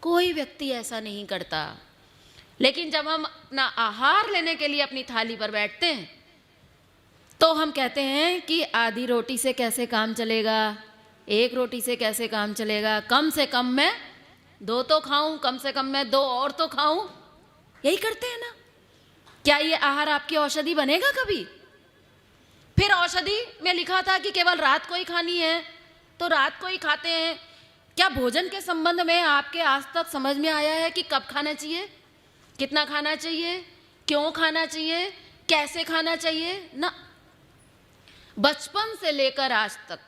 कोई व्यक्ति ऐसा नहीं करता। लेकिन जब हम अपना आहार लेने के लिए अपनी थाली पर बैठते हैं तो हम कहते हैं कि आधी रोटी से कैसे काम चलेगा, एक रोटी से कैसे काम चलेगा, कम से कम मैं 2 तो खाऊं, कम से कम मैं 2 और तो खाऊं। यही करते हैं ना। क्या ये आहार आपकी औषधि बनेगा कभी? फिर औषधि में लिखा था कि केवल रात को ही खानी है, तो रात को ही खाते हैं। क्या भोजन के संबंध में आपके आज तक समझ में आया है कि कब खाना चाहिए, कितना खाना चाहिए, क्यों खाना चाहिए, कैसे खाना चाहिए? ना। बचपन से लेकर आज तक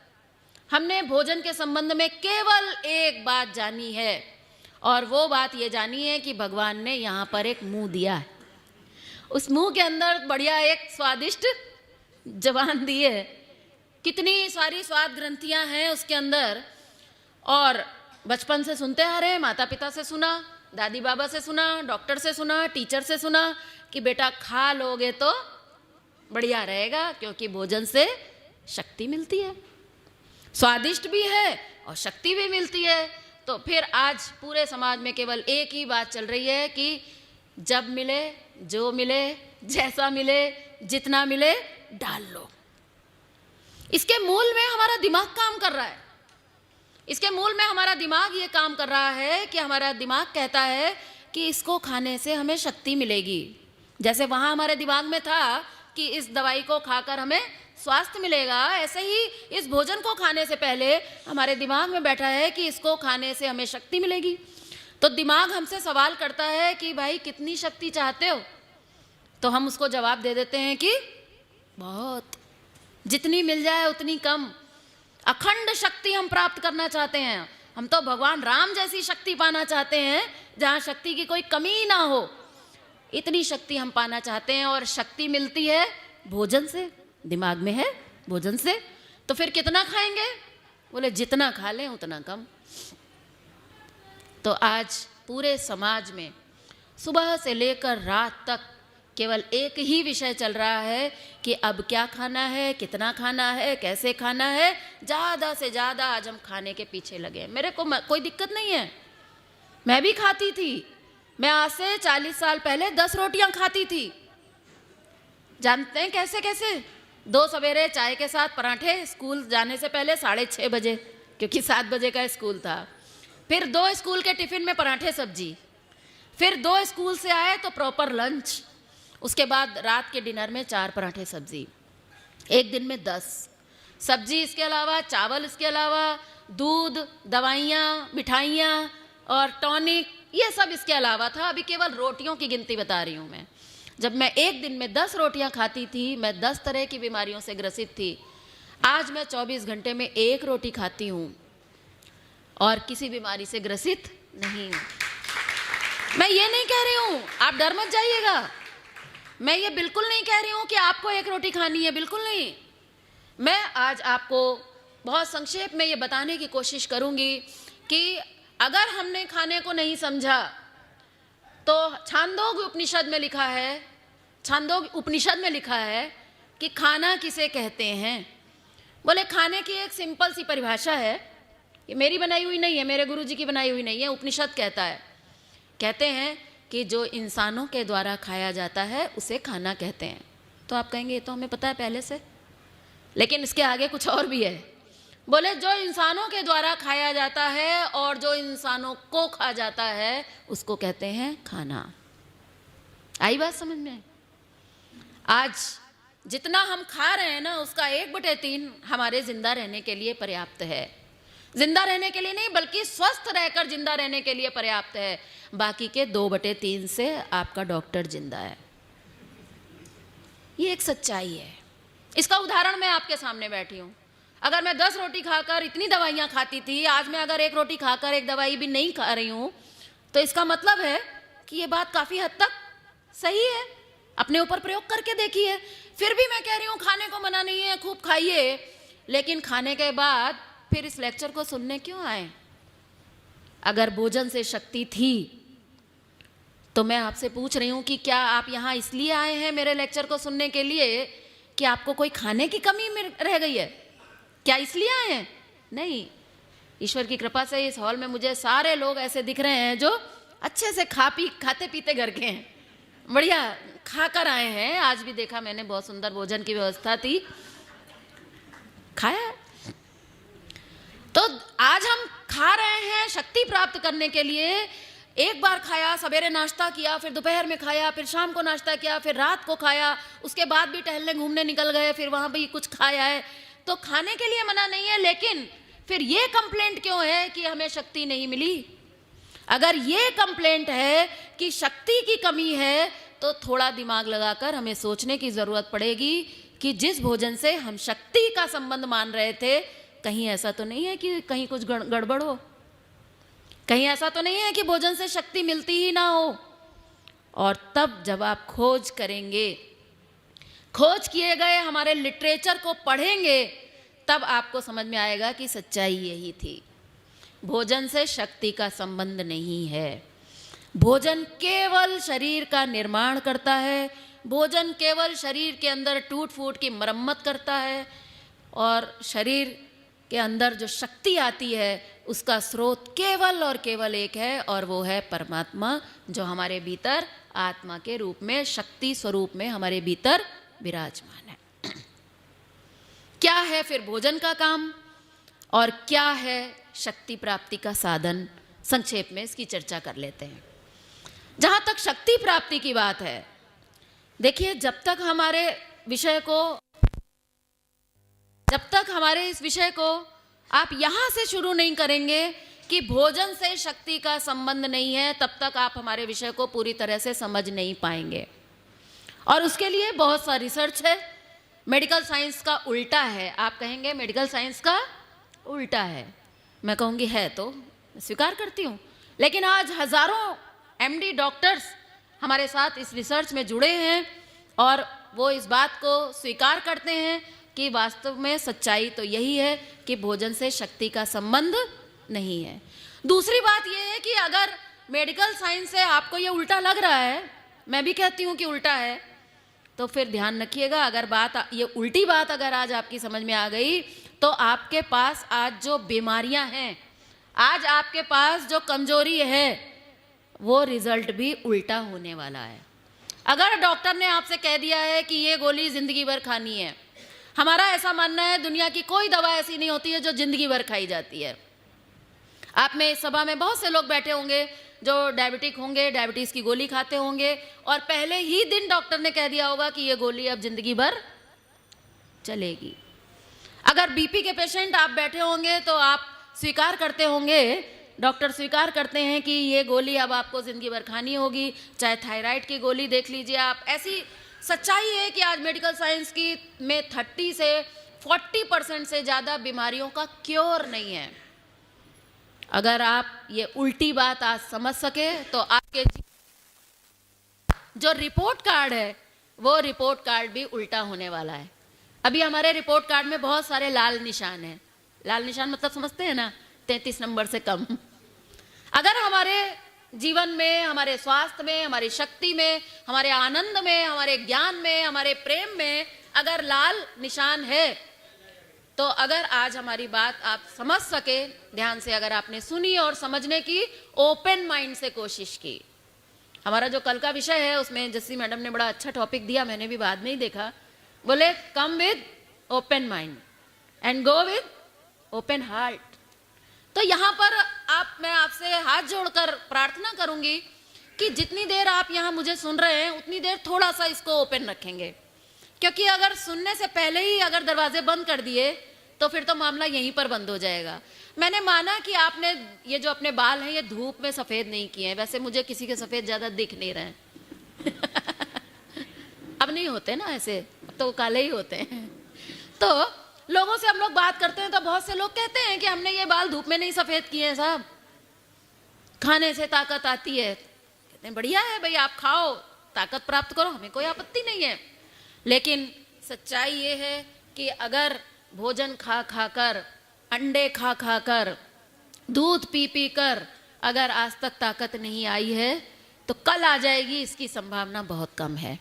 हमने भोजन के संबंध में केवल एक बात जानी है, और वो बात ये जानी है कि भगवान ने यहाँ पर एक मुंह दिया है, उस मुंह के अंदर बढ़िया एक स्वादिष्ट जबान दी है। कितनी सारी स्वाद ग्रंथियां हैं उसके अंदर, और बचपन से सुनते आ रहे हैं, माता पिता से सुना, दादी बाबा से सुना, डॉक्टर से सुना, टीचर से सुना कि बेटा खा लोगे तो बढ़िया रहेगा, क्योंकि भोजन से शक्ति मिलती है, स्वादिष्ट भी है और शक्ति भी मिलती है। तो फिर आज पूरे समाज में केवल एक ही बात चल रही है कि जब मिले, जो मिले, जैसा मिले, जितना मिले डाल लो। इसके मूल में हमारा दिमाग काम कर रहा है। इसके मूल में हमारा दिमाग ये काम कर रहा है कि हमारा दिमाग कहता है कि इसको खाने से हमें शक्ति मिलेगी। जैसे वहाँ हमारे दिमाग में था कि इस दवाई को खाकर हमें स्वास्थ्य मिलेगा, ऐसे ही इस भोजन को खाने से पहले हमारे दिमाग में बैठा है कि इसको खाने से हमें शक्ति मिलेगी। तो दिमाग हमसे सवाल करता है कि भाई कितनी शक्ति चाहते हो? तो हम उसको जवाब दे देते हैं कि बहुत, जितनी मिल जाए उतनी कम। अखंड शक्ति हम प्राप्त करना चाहते हैं। हम तो भगवान राम जैसी शक्ति पाना चाहते हैं जहाँ शक्ति की कोई कमी ना हो। इतनी शक्ति हम पाना चाहते हैं, और शक्ति मिलती है भोजन से, दिमाग में है भोजन से। तो फिर कितना खाएंगे? बोले जितना खा लें उतना कम। तो आज पूरे समाज में सुबह से लेकर रात तक केवल एक ही विषय चल रहा है कि अब क्या खाना है, कितना खाना है, कैसे खाना है। ज़्यादा से ज़्यादा आज हम खाने के पीछे लगे। मेरे को कोई दिक्कत नहीं है, मैं भी खाती थी। मैं आज से 40 साल पहले 10 रोटियां खाती थी। जानते हैं कैसे कैसे? 2 सवेरे चाय के साथ पराठे, स्कूल जाने से पहले 6:30 बजे, क्योंकि 7 बजे का स्कूल था। फिर 2 स्कूल के टिफिन में पराठे सब्जी, फिर 2 स्कूल से आए तो प्रॉपर लंच, उसके बाद रात के डिनर में 4 पराठे सब्जी, एक दिन में 10 सब्जी, इसके अलावा चावल, इसके अलावा दूध, दवाइयाँ, मिठाइयाँ और टॉनिक, ये सब इसके अलावा था। अभी केवल रोटियों की गिनती बता रही हूँ मैं। जब मैं एक दिन में 10 रोटियां खाती थी, मैं 10 तरह की बीमारियों से ग्रसित थी। आज मैं 24 घंटे में 1 रोटी खाती हूँ और किसी बीमारी से ग्रसित नहीं हूँ। मैं ये नहीं कह रही हूँ, आप डर मत जाइएगा, मैं ये बिल्कुल नहीं कह रही हूँ कि आपको 1 रोटी खानी है, बिल्कुल नहीं। मैं आज आपको बहुत संक्षेप में ये बताने की कोशिश करूँगी कि अगर हमने खाने को नहीं समझा तो छांदोग्य उपनिषद में लिखा है, छांदोग्य उपनिषद में लिखा है कि खाना किसे कहते हैं। बोले खाने की एक सिंपल सी परिभाषा है, ये मेरी बनाई हुई नहीं है, मेरे गुरुजी की बनाई हुई नहीं है, उपनिषद कहता है। कहते हैं कि जो इंसानों के द्वारा खाया जाता है उसे खाना कहते हैं। तो आप कहेंगे ये तो हमें पता है पहले से, लेकिन इसके आगे कुछ और भी है। बोले जो इंसानों के द्वारा खाया जाता है और जो इंसानों को खा जाता है उसको कहते हैं खाना। आई बात समझ में? आज जितना हम खा रहे हैं ना, उसका 1/3 हमारे जिंदा रहने के लिए पर्याप्त है। जिंदा रहने के लिए नहीं, बल्कि स्वस्थ रहकर जिंदा रहने के लिए पर्याप्त है। बाकी के 2/3 से आपका डॉक्टर जिंदा है। ये एक सच्चाई है। इसका उदाहरण मैं आपके सामने बैठी हूँ। अगर मैं 10 रोटी खाकर इतनी दवाइयाँ खाती थी, आज मैं अगर 1 रोटी खाकर 1 दवाई भी नहीं खा रही हूँ, तो इसका मतलब है कि ये बात काफ़ी हद तक सही है। अपने ऊपर प्रयोग करके देखिए। फिर भी मैं कह रही हूँ खाने को मना नहीं है, खूब खाइए, लेकिन खाने के बाद फिर इस लेक्चर को सुनने क्यों आए? अगर भोजन से शक्ति थी तो मैं आपसे पूछ रही हूँ कि क्या आप यहाँ इसलिए आए हैं मेरे लेक्चर को सुनने के लिए कि आपको कोई खाने की कमी रह गई है? क्या इसलिए आए हैं? नहीं। ईश्वर की कृपा से इस हॉल में मुझे सारे लोग ऐसे दिख रहे हैं जो अच्छे से खाते पीते घर के हैं, बढ़िया खाकर आए हैं। आज भी देखा मैंने, बहुत सुंदर भोजन की व्यवस्था थी, खाया। तो आज हम खा रहे हैं शक्ति प्राप्त करने के लिए। एक बार खाया, सवेरे नाश्ता किया, फिर दोपहर में खाया, फिर शाम को नाश्ता किया, फिर रात को खाया, उसके बाद भी टहलने घूमने निकल गए, फिर वहां भी कुछ खाया है। तो खाने के लिए मना नहीं है, लेकिन फिर ये कंप्लेंट क्यों है कि हमें शक्ति नहीं मिली? अगर ये कंप्लेंट है कि शक्ति की कमी है, तो थोड़ा दिमाग लगाकर हमें सोचने की जरूरत पड़ेगी कि जिस भोजन से हम शक्ति का संबंध मान रहे थे, कहीं ऐसा तो नहीं है कि कहीं कुछ गड़बड़ हो, कहीं ऐसा तो नहीं है कि भोजन से शक्ति मिलती ही ना हो। और तब जब आप खोज करेंगे, खोज किए गए हमारे लिटरेचर को पढ़ेंगे, तब आपको समझ में आएगा कि सच्चाई यही थी। भोजन से शक्ति का संबंध नहीं है। भोजन केवल शरीर का निर्माण करता है, भोजन केवल शरीर के अंदर टूट फूट की मरम्मत करता है, और शरीर के अंदर जो शक्ति आती है उसका स्रोत केवल और केवल एक है, और वो है परमात्मा, जो हमारे भीतर आत्मा के रूप में, शक्ति स्वरूप में हमारे भीतर विराजमान है। क्या है फिर भोजन का काम और क्या है शक्ति प्राप्ति का साधन? संक्षेप में इसकी चर्चा कर लेते हैं। जहां तक शक्ति प्राप्ति की बात है, देखिए, जब तक हमारे इस विषय को आप यहां से शुरू नहीं करेंगे कि भोजन से शक्ति का संबंध नहीं है, तब तक आप हमारे विषय को पूरी तरह से समझ नहीं पाएंगे। और उसके लिए बहुत सा रिसर्च है। मेडिकल साइंस का उल्टा है। आप कहेंगे मेडिकल साइंस का उल्टा है, मैं कहूँगी है, तो स्वीकार करती हूँ। लेकिन आज हजारों एमडी डॉक्टर्स हमारे साथ इस रिसर्च में जुड़े हैं, और वो इस बात को स्वीकार करते हैं कि वास्तव में सच्चाई तो यही है कि भोजन से शक्ति का संबंध नहीं है। दूसरी बात यह है कि अगर मेडिकल साइंस से आपको ये उल्टा लग रहा है, मैं भी कहती हूँ कि उल्टा है, तो फिर ध्यान रखिएगा, अगर ये उल्टी बात अगर आज आपकी समझ में आ गई, तो आपके पास आज जो बीमारियां हैं, आज आपके पास जो कमजोरी है, वो रिजल्ट भी उल्टा होने वाला है। अगर डॉक्टर ने आपसे कह दिया है कि ये गोली जिंदगी भर खानी है, हमारा ऐसा मानना है दुनिया की कोई दवा ऐसी नहीं होती है जो जिंदगी भर खाई जाती है। आप में इस सभा में बहुत से लोग बैठे होंगे जो डायबिटिक होंगे, डायबिटीज की गोली खाते होंगे, और पहले ही दिन डॉक्टर ने कह दिया होगा कि ये गोली अब जिंदगी भर चलेगी। अगर बीपी के पेशेंट आप बैठे होंगे तो आप स्वीकार करते होंगे, डॉक्टर स्वीकार करते हैं कि ये गोली अब आपको जिंदगी भर खानी होगी। चाहे थायराइड की गोली देख लीजिए आप। ऐसी सच्चाई है कि आज मेडिकल साइंस की में 30 से 40% से ज़्यादा बीमारियों का क्योर नहीं है। अगर आप ये उल्टी बात आज समझ सके, तो आपके जो रिपोर्ट कार्ड है, वो रिपोर्ट कार्ड भी उल्टा होने वाला है। अभी हमारे रिपोर्ट कार्ड में बहुत सारे लाल निशान हैं। लाल निशान मतलब समझते हैं ना, 33 नंबर से कम। अगर हमारे जीवन में, हमारे स्वास्थ्य में, हमारी शक्ति में, हमारे आनंद में, हमारे ज्ञान में, हमारे प्रेम में अगर लाल निशान है, तो अगर आज हमारी बात आप समझ सके, ध्यान से अगर आपने सुनी और समझने की ओपन माइंड से कोशिश की। हमारा जो कल का विषय है उसमें जस्सी मैडम ने बड़ा अच्छा टॉपिक दिया, मैंने भी बाद में ही देखा। बोले come with open mind and go with open heart. तो यहाँ पर मैं आपसे हाथ जोड़कर प्रार्थना करूंगी कि जितनी देर आप यहाँ मुझे सुन रहे हैं, उतनी देर थोड़ा सा इसको ओपन रखेंगे, क्योंकि अगर सुनने से पहले ही अगर दरवाजे बंद कर दिए तो फिर तो मामला यहीं पर बंद हो जाएगा। मैंने माना कि आपने ये जो अपने बाल हैं ये धूप में सफेद नहीं किए हैं। वैसे मुझे किसी के सफेद ज्यादा दिख नहीं रहे अब नहीं होते ना ऐसे, अब तो काले ही होते हैं। तो लोगों से हम लोग बात करते हैं तो बहुत से लोग कहते हैं कि हमने ये बाल धूप में नहीं सफेद किए हैं साहब, खाने से ताकत आती है। कहते हैं बढ़िया है भाई, आप खाओ, ताकत प्राप्त करो, हमें कोई आपत्ति नहीं है। लेकिन सच्चाई ये है कि अगर भोजन खा खा कर, अंडे खा खा कर, दूध पी पी कर अगर आज तक ताकत नहीं आई है, तो कल आ जाएगी, इसकी संभावना बहुत कम है।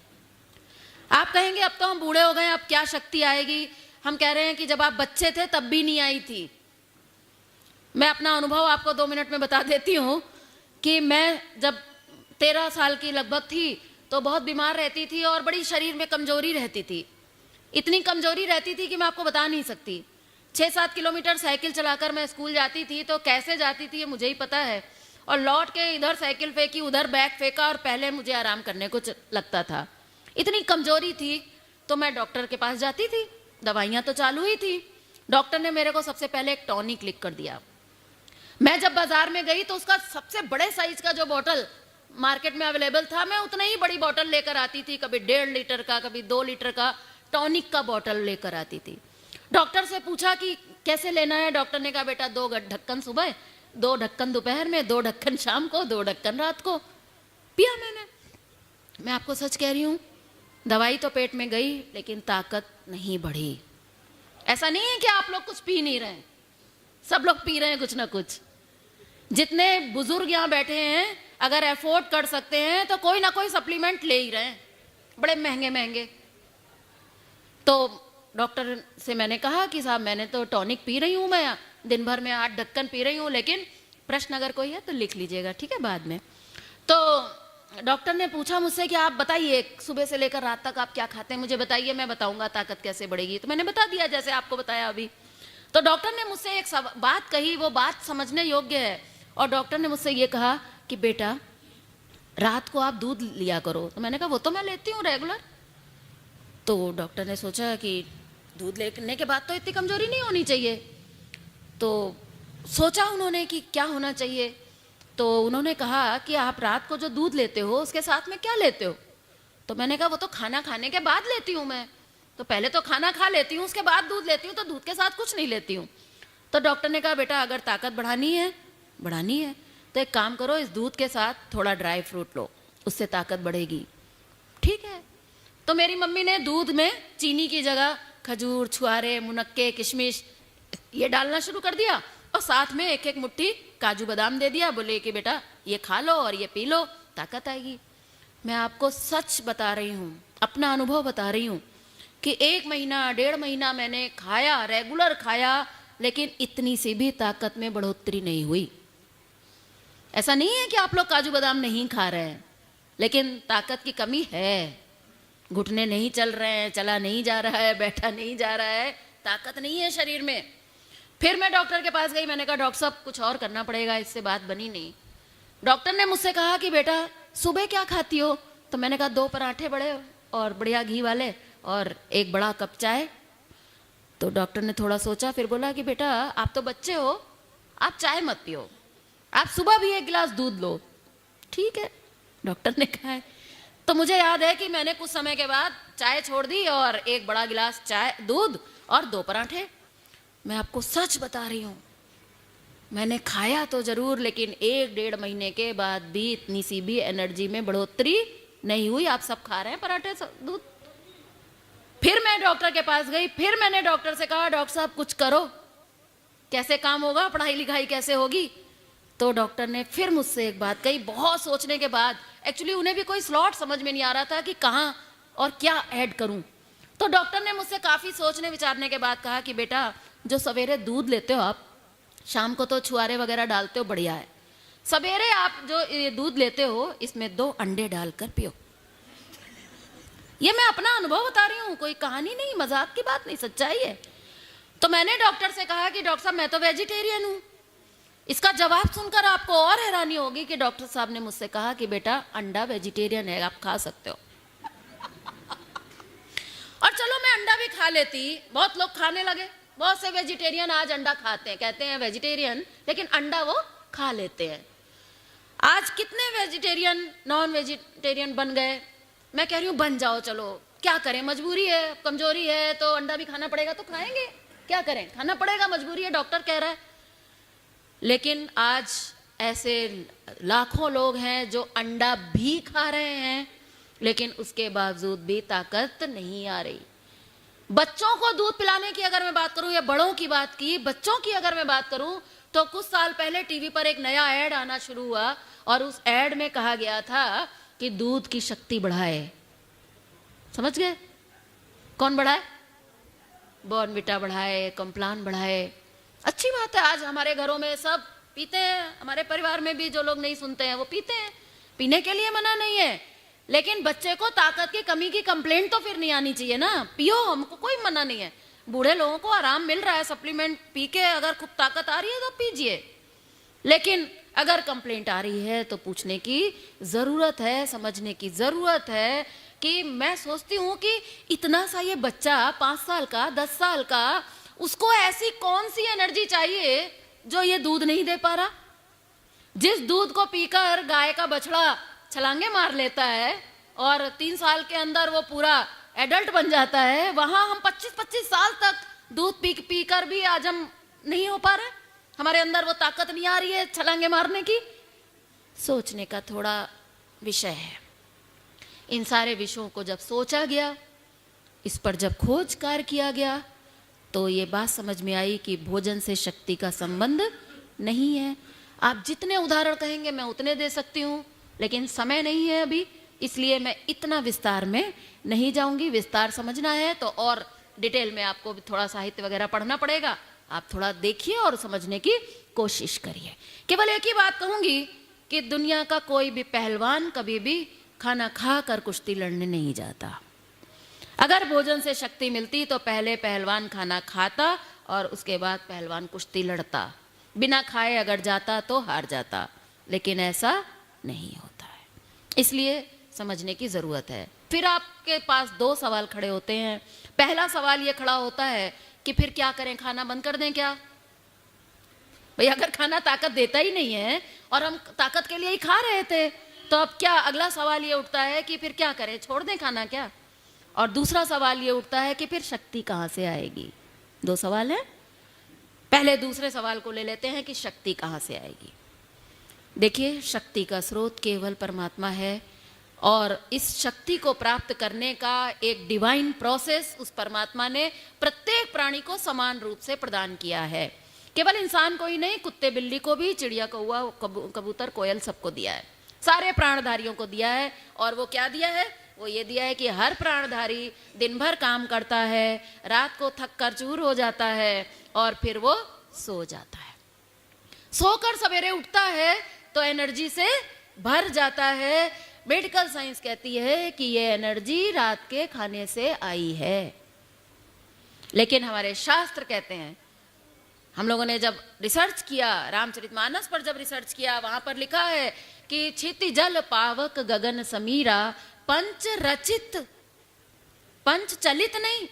आप कहेंगे अब तो हम बूढ़े हो गए, अब क्या शक्ति आएगी? हम कह रहे हैं कि जब आप बच्चे थे तब भी नहीं आई थी। मैं अपना अनुभव आपको 2 मिनट में बता देती हूँ कि मैं जब 13 साल की लगभग थी तो बहुत बीमार रहती थी और बड़ी शरीर में कमजोरी रहती थी। इतनी कमजोरी रहती थी कि मैं आपको बता नहीं सकती। 6-7 किलोमीटर साइकिल चलाकर मैं स्कूल जाती थी, तो कैसे जाती थी ये मुझे ही पता है। और लौट के इधर साइकिल फेंकी, उधर बैग फेंका और पहले मुझे आराम करने को लगता था। इतनी कमजोरी थी तो मैं डॉक्टर के पास जाती थी, दवाइयाँ तो चालू ही थी। डॉक्टर ने मेरे को सबसे पहले एक टॉनिक लिख कर दिया। मैं जब बाजार में गई तो उसका सबसे बड़े साइज का जो बोतल मार्केट में अवेलेबल था, मैं उतना ही बड़ी बोतल लेकर आती थी। कभी 1.5 लीटर का, कभी 2 लीटर का टॉनिक का बोतल लेकर आती थी। डॉक्टर से पूछा कि कैसे लेना है। डॉक्टर ने कहा बेटा 2 ढक्कन सुबह, 2 ढक्कन दोपहर में, 2 ढक्कन शाम को, 2 ढक्कन रात को। पिया मैंने। मैं आपको सच कह रही हूँ, दवाई तो पेट में गई लेकिन ताकत नहीं बढ़ी। ऐसा नहीं है कि आप लोग कुछ पी नहीं रहे, सब लोग पी रहे हैं कुछ ना कुछ। जितने बुजुर्ग यहाँ बैठे हैं, अगर अफोर्ड कर सकते हैं तो कोई ना कोई सप्लीमेंट ले ही रहे हैं, बड़े महंगे महंगे। तो डॉक्टर से मैंने कहा कि साहब मैंने तो टॉनिक पी रही हूँ, मैं दिन भर में 8 ढक्कन पी रही हूँ, लेकिन प्रश्न अगर कोई है तो लिख लीजिएगा, ठीक है, बाद में। तो डॉक्टर ने पूछा मुझसे कि आप बताइए सुबह से लेकर रात तक आप क्या खाते हैं, मुझे बताइए, मैं बताऊंगा ताकत कैसे बढ़ेगी। तो मैंने बता दिया जैसे आपको बताया अभी। तो डॉक्टर ने मुझसे एक बात कही, वो बात समझने योग्य है। और डॉक्टर ने मुझसे ये कहा कि बेटा रात को आप दूध लिया करो। तो मैंने कहा वो तो मैं लेती हूँ रेगुलर। तो डॉक्टर ने सोचा कि दूध लेने के बाद तो इतनी कमजोरी नहीं होनी चाहिए। तो सोचा उन्होंने कि क्या होना चाहिए। तो उन्होंने कहा कि आप रात को जो दूध लेते हो उसके साथ में क्या लेते हो। तो मैंने कहा वो तो खाना खाने के बाद लेती हूँ मैं, तो पहले तो खाना खा लेती हूँ, उसके बाद दूध लेती हूँ, तो दूध के साथ कुछ नहीं लेती हूँ। तो डॉक्टर ने कहा बेटा अगर ताकत बढ़ानी है तो एक काम करो, इस दूध के साथ थोड़ा ड्राई फ्रूट लो, उससे ताकत बढ़ेगी। ठीक है। तो मेरी मम्मी ने दूध में चीनी की जगह खजूर, छुआरे, मुनक्के, किशमिश ये डालना शुरू कर दिया और साथ में एक एक मुट्ठी काजू बादाम दे दिया। बोले कि बेटा ये खा लो और ये पी लो, ताकत आएगी। मैं आपको सच बता रही हूँ, अपना अनुभव बता रही हूँ कि 1 महीना 1.5 महीना मैंने खाया, रेगुलर खाया, लेकिन इतनी सी भी ताकत में बढ़ोतरी नहीं हुई। ऐसा नहीं है कि आप लोग काजू बादाम नहीं खा रहे हैं, लेकिन ताकत की कमी है। घुटने नहीं चल रहे हैं, चला नहीं जा रहा है, बैठा नहीं जा रहा है, ताकत नहीं है शरीर में। फिर मैं डॉक्टर के पास गई, मैंने कहा डॉक्टर साहब कुछ और करना पड़ेगा, इससे बात बनी नहीं। डॉक्टर ने मुझसे कहा कि बेटा सुबह क्या खाती हो। तो मैंने कहा 2 पराठे बड़े और बढ़िया घी वाले और 1 बड़ा कप चाय। तो डॉक्टर ने थोड़ा सोचा, फिर बोला कि बेटा आप तो बच्चे हो, आप चाय मत पियो, आप सुबह भी 1 गिलास दूध लो। ठीक है, डॉक्टर ने कहा है। तो मुझे याद है कि मैंने कुछ समय के बाद चाय छोड़ दी और 1 बड़ा गिलास चाय दूध और 2 पराठे। मैं आपको सच बता रही हूँ, मैंने खाया तो जरूर, लेकिन 1-1.5 महीने के बाद भी इतनी सी भी एनर्जी में बढ़ोतरी नहीं हुई। आप सब खा रहे हैं पराठे दूध। फिर मैं डॉक्टर के पास गई, फिर मैंने डॉक्टर से कहा डॉक्टर साहब कुछ करो, कैसे काम होगा, पढ़ाई लिखाई कैसे होगी। तो डॉक्टर ने फिर मुझसे एक बात कही, बहुत सोचने के बाद। एक्चुअली उन्हें भी कोई स्लॉट समझ में नहीं आ रहा था कि कहाँ और क्या ऐड करूं। तो डॉक्टर ने मुझसे काफ़ी सोचने विचारने के बाद कहा कि बेटा जो सवेरे दूध लेते हो आप, शाम को तो छुआरे वगैरह डालते हो, बढ़िया है, सवेरे आप जो ये दूध लेते हो इसमें 2 अंडे डालकर पियो। ये मैं अपना अनुभव बता रही हूँ, कोई कहानी नहीं, मजाक की बात नहीं, सच्चाई है। तो मैंने डॉक्टर से कहा कि डॉक्टर साहब मैं तो वेजिटेरियन हूँ। इसका जवाब सुनकर आपको और हैरानी होगी कि डॉक्टर साहब ने मुझसे कहा कि बेटा अंडा वेजिटेरियन है, आप खा सकते हो। और चलो मैं अंडा भी खा लेती, बहुत लोग खाने लगे, बहुत से वेजिटेरियन आज अंडा खाते हैं, कहते हैं वेजिटेरियन, लेकिन अंडा वो खा लेते हैं। आज कितने वेजिटेरियन नॉन वेजिटेरियन बन गए। मैं कह रही हूँ बन जाओ, चलो क्या करें, मजबूरी है, कमजोरी है तो अंडा भी खाना पड़ेगा, तो खाएंगे, क्या करें, खाना पड़ेगा, मजबूरी है, डॉक्टर कह रहा है। लेकिन आज ऐसे लाखों लोग हैं जो अंडा भी खा रहे हैं, लेकिन उसके बावजूद भी ताकत नहीं आ रही। बच्चों को दूध पिलाने की अगर मैं बात करूं, या बड़ों की बात की, बच्चों की अगर मैं बात करूं, तो कुछ साल पहले टीवी पर एक नया ऐड आना शुरू हुआ और उस ऐड में कहा गया था कि दूध की शक्ति बढ़ाए। समझ गए? कौन बढ़ाए? बॉर्नविटा बढ़ाए, कॉम्प्लान बढ़ाए। अच्छी बात है, आज हमारे घरों में सब पीते हैं, हमारे परिवार में भी जो लोग नहीं सुनते हैं वो पीते हैं, पीने के लिए मना नहीं है, लेकिन बच्चे को ताकत की कमी की कंप्लेंट तो फिर नहीं आनी चाहिए ना। पियो, हमको कोई मना नहीं है। बूढ़े लोगों को आराम मिल रहा है, सप्लीमेंट पी के अगर खूब ताकत आ रही है तो पीजिए, लेकिन अगर कंप्लेंट आ रही है तो पूछने की जरूरत है, समझने की जरूरत है। कि मैं सोचती हूँ कि इतना सा ये बच्चा 5 साल का, 10 साल का, उसको ऐसी कौन सी एनर्जी चाहिए जो ये दूध नहीं दे पा रहा। जिस दूध को पीकर गाय का बछड़ा छलांगे मार लेता है और 3 साल के अंदर वो पूरा एडल्ट बन जाता है, वहां हम 25-25 साल तक दूध पी कर भी आज हम नहीं हो पा रहे, हमारे अंदर वो ताकत नहीं आ रही है छलांगे मारने की। सोचने का थोड़ा विषय है। इन सारे विषयों को जब सोचा गया, इस पर जब खोज कार्य किया गया, तो ये बात समझ में आई कि भोजन से शक्ति का संबंध नहीं है। आप जितने उदाहरण कहेंगे मैं उतने दे सकती हूँ, लेकिन समय नहीं है अभी, इसलिए मैं इतना विस्तार में नहीं जाऊंगी। विस्तार समझना है तो और डिटेल में आपको भी थोड़ा साहित्य वगैरह पढ़ना पड़ेगा। आप थोड़ा देखिए और समझने की कोशिश करिए। केवल एक ही बात कहूंगी कि दुनिया का कोई भी पहलवान कभी भी खाना खाकर कुश्ती लड़ने नहीं जाता। अगर भोजन से शक्ति मिलती तो पहले पहलवान खाना खाता और उसके बाद पहलवान कुश्ती लड़ता। बिना खाए अगर जाता तो हार जाता, लेकिन ऐसा नहीं होता है, इसलिए समझने की जरूरत है। फिर आपके पास 2 सवाल खड़े होते हैं। पहला सवाल ये खड़ा होता है कि फिर क्या करें, खाना बंद कर दें क्या? भाई अगर खाना ताकत देता ही नहीं है और हम ताकत के लिए ही खा रहे थे, तो अब क्या? अगला सवाल ये उठता है कि फिर क्या करें, छोड़ दें खाना क्या? और दूसरा सवाल ये उठता है कि फिर शक्ति कहाँ से आएगी? 2 सवाल हैं। पहले दूसरे सवाल को ले लेते हैं कि शक्ति कहाँ से आएगी। देखिए, शक्ति का स्रोत केवल परमात्मा है और इस शक्ति को प्राप्त करने का एक डिवाइन प्रोसेस उस परमात्मा ने प्रत्येक प्राणी को समान रूप से प्रदान किया है। केवल इंसान को ही नहीं, कुत्ते बिल्ली को भी, चिड़िया कौवा कबूतर कोयल सबको दिया है, सारे प्राणधारियों को दिया है। और वो क्या दिया है? वो ये दिया है कि हर प्राणधारी दिन भर काम करता है, रात को थक कर चूर हो जाता है और फिर वो सो जाता है। सोकर सवेरे उठता है तो एनर्जी से भर जाता है। मेडिकल साइंस कहती है कि ये एनर्जी रात के खाने से आई है, लेकिन हमारे शास्त्र कहते हैं, हम लोगों ने जब रिसर्च किया, रामचरितमानस पर जब रिसर्च किया, वहां पर लिखा है कि क्षिति जल पावक गगन समीरा पंच रचित, पंच चलित नहीं,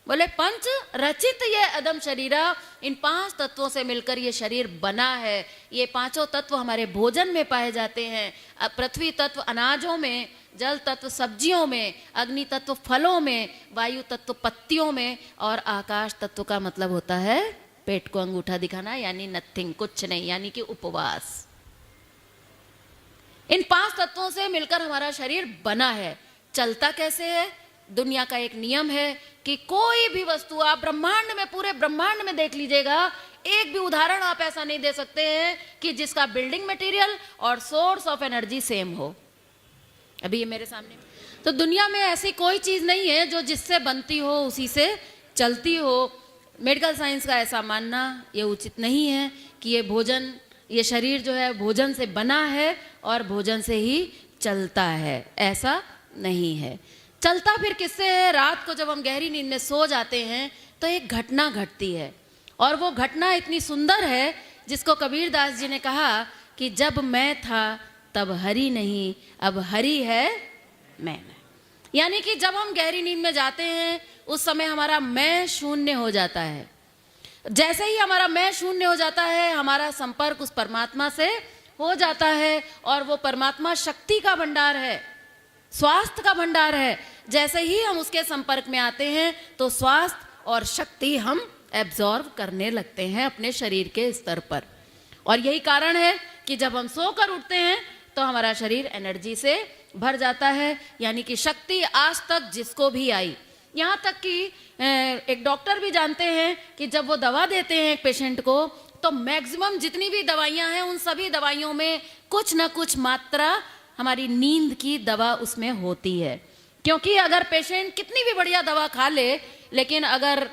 बोले पंच रचित ये अदम शरीरा, इन 5 तत्वों से मिलकर ये शरीर बना है। ये 5 तत्व हमारे भोजन में पाए जाते हैं। पृथ्वी तत्व अनाजों में, जल तत्व सब्जियों में, अग्नि तत्व फलों में, वायु तत्व पत्तियों में, और आकाश तत्व का मतलब होता है पेट को अंगूठा दिखाना, यानी नथिंग, कुछ नहीं, यानी कि उपवास। इन 5 तत्वों से मिलकर हमारा शरीर बना है। चलता कैसे है? दुनिया का एक नियम है कि कोई भी वस्तु आप ब्रह्मांड में, पूरे ब्रह्मांड में देख लीजिएगा, एक भी उदाहरण आप ऐसा नहीं दे सकते हैं कि जिसका बिल्डिंग मटेरियल और सोर्स ऑफ एनर्जी सेम हो। अभी ये मेरे सामने, तो दुनिया में ऐसी कोई चीज नहीं है जो जिससे बनती हो उसी से चलती हो। मेडिकल साइंस का ऐसा मानना ये उचित नहीं है कि ये भोजन, ये शरीर जो है भोजन से बना है और भोजन से ही चलता है, ऐसा नहीं है। चलता फिर किससे है? रात को जब हम गहरी नींद में सो जाते हैं तो एक घटना घटती है, और वो घटना इतनी सुंदर है जिसको कबीर दास जी ने कहा कि जब मैं था तब हरि नहीं, अब हरि है मैं नहीं। यानी कि जब हम गहरी नींद में जाते हैं उस समय हमारा मैं शून्य हो जाता है। जैसे ही हमारा मैं शून्य हो जाता है, हमारा संपर्क उस परमात्मा से हो जाता है, और वो परमात्मा शक्ति का भंडार है, स्वास्थ्य का भंडार है। जैसे ही हम उसके संपर्क में आते हैं तो स्वास्थ्य और शक्ति हम एब्जॉर्व करने लगते हैं अपने शरीर के स्तर पर। और यही कारण है कि जब हम सोकर उठते हैं तो हमारा शरीर एनर्जी से भर जाता है, यानी कि शक्ति आज तक जिसको भी आई, यहाँ तक कि एक डॉक्टर भी जानते हैं कि जब वो दवा देते हैं एक पेशेंट को, तो मैक्सिमम जितनी भी दवाइयाँ हैं उन सभी दवाइयों में कुछ न कुछ मात्रा हमारी नींद की दवा उसमें होती है। क्योंकि अगर पेशेंट कितनी भी बढ़िया दवा खा ले, लेकिन अगर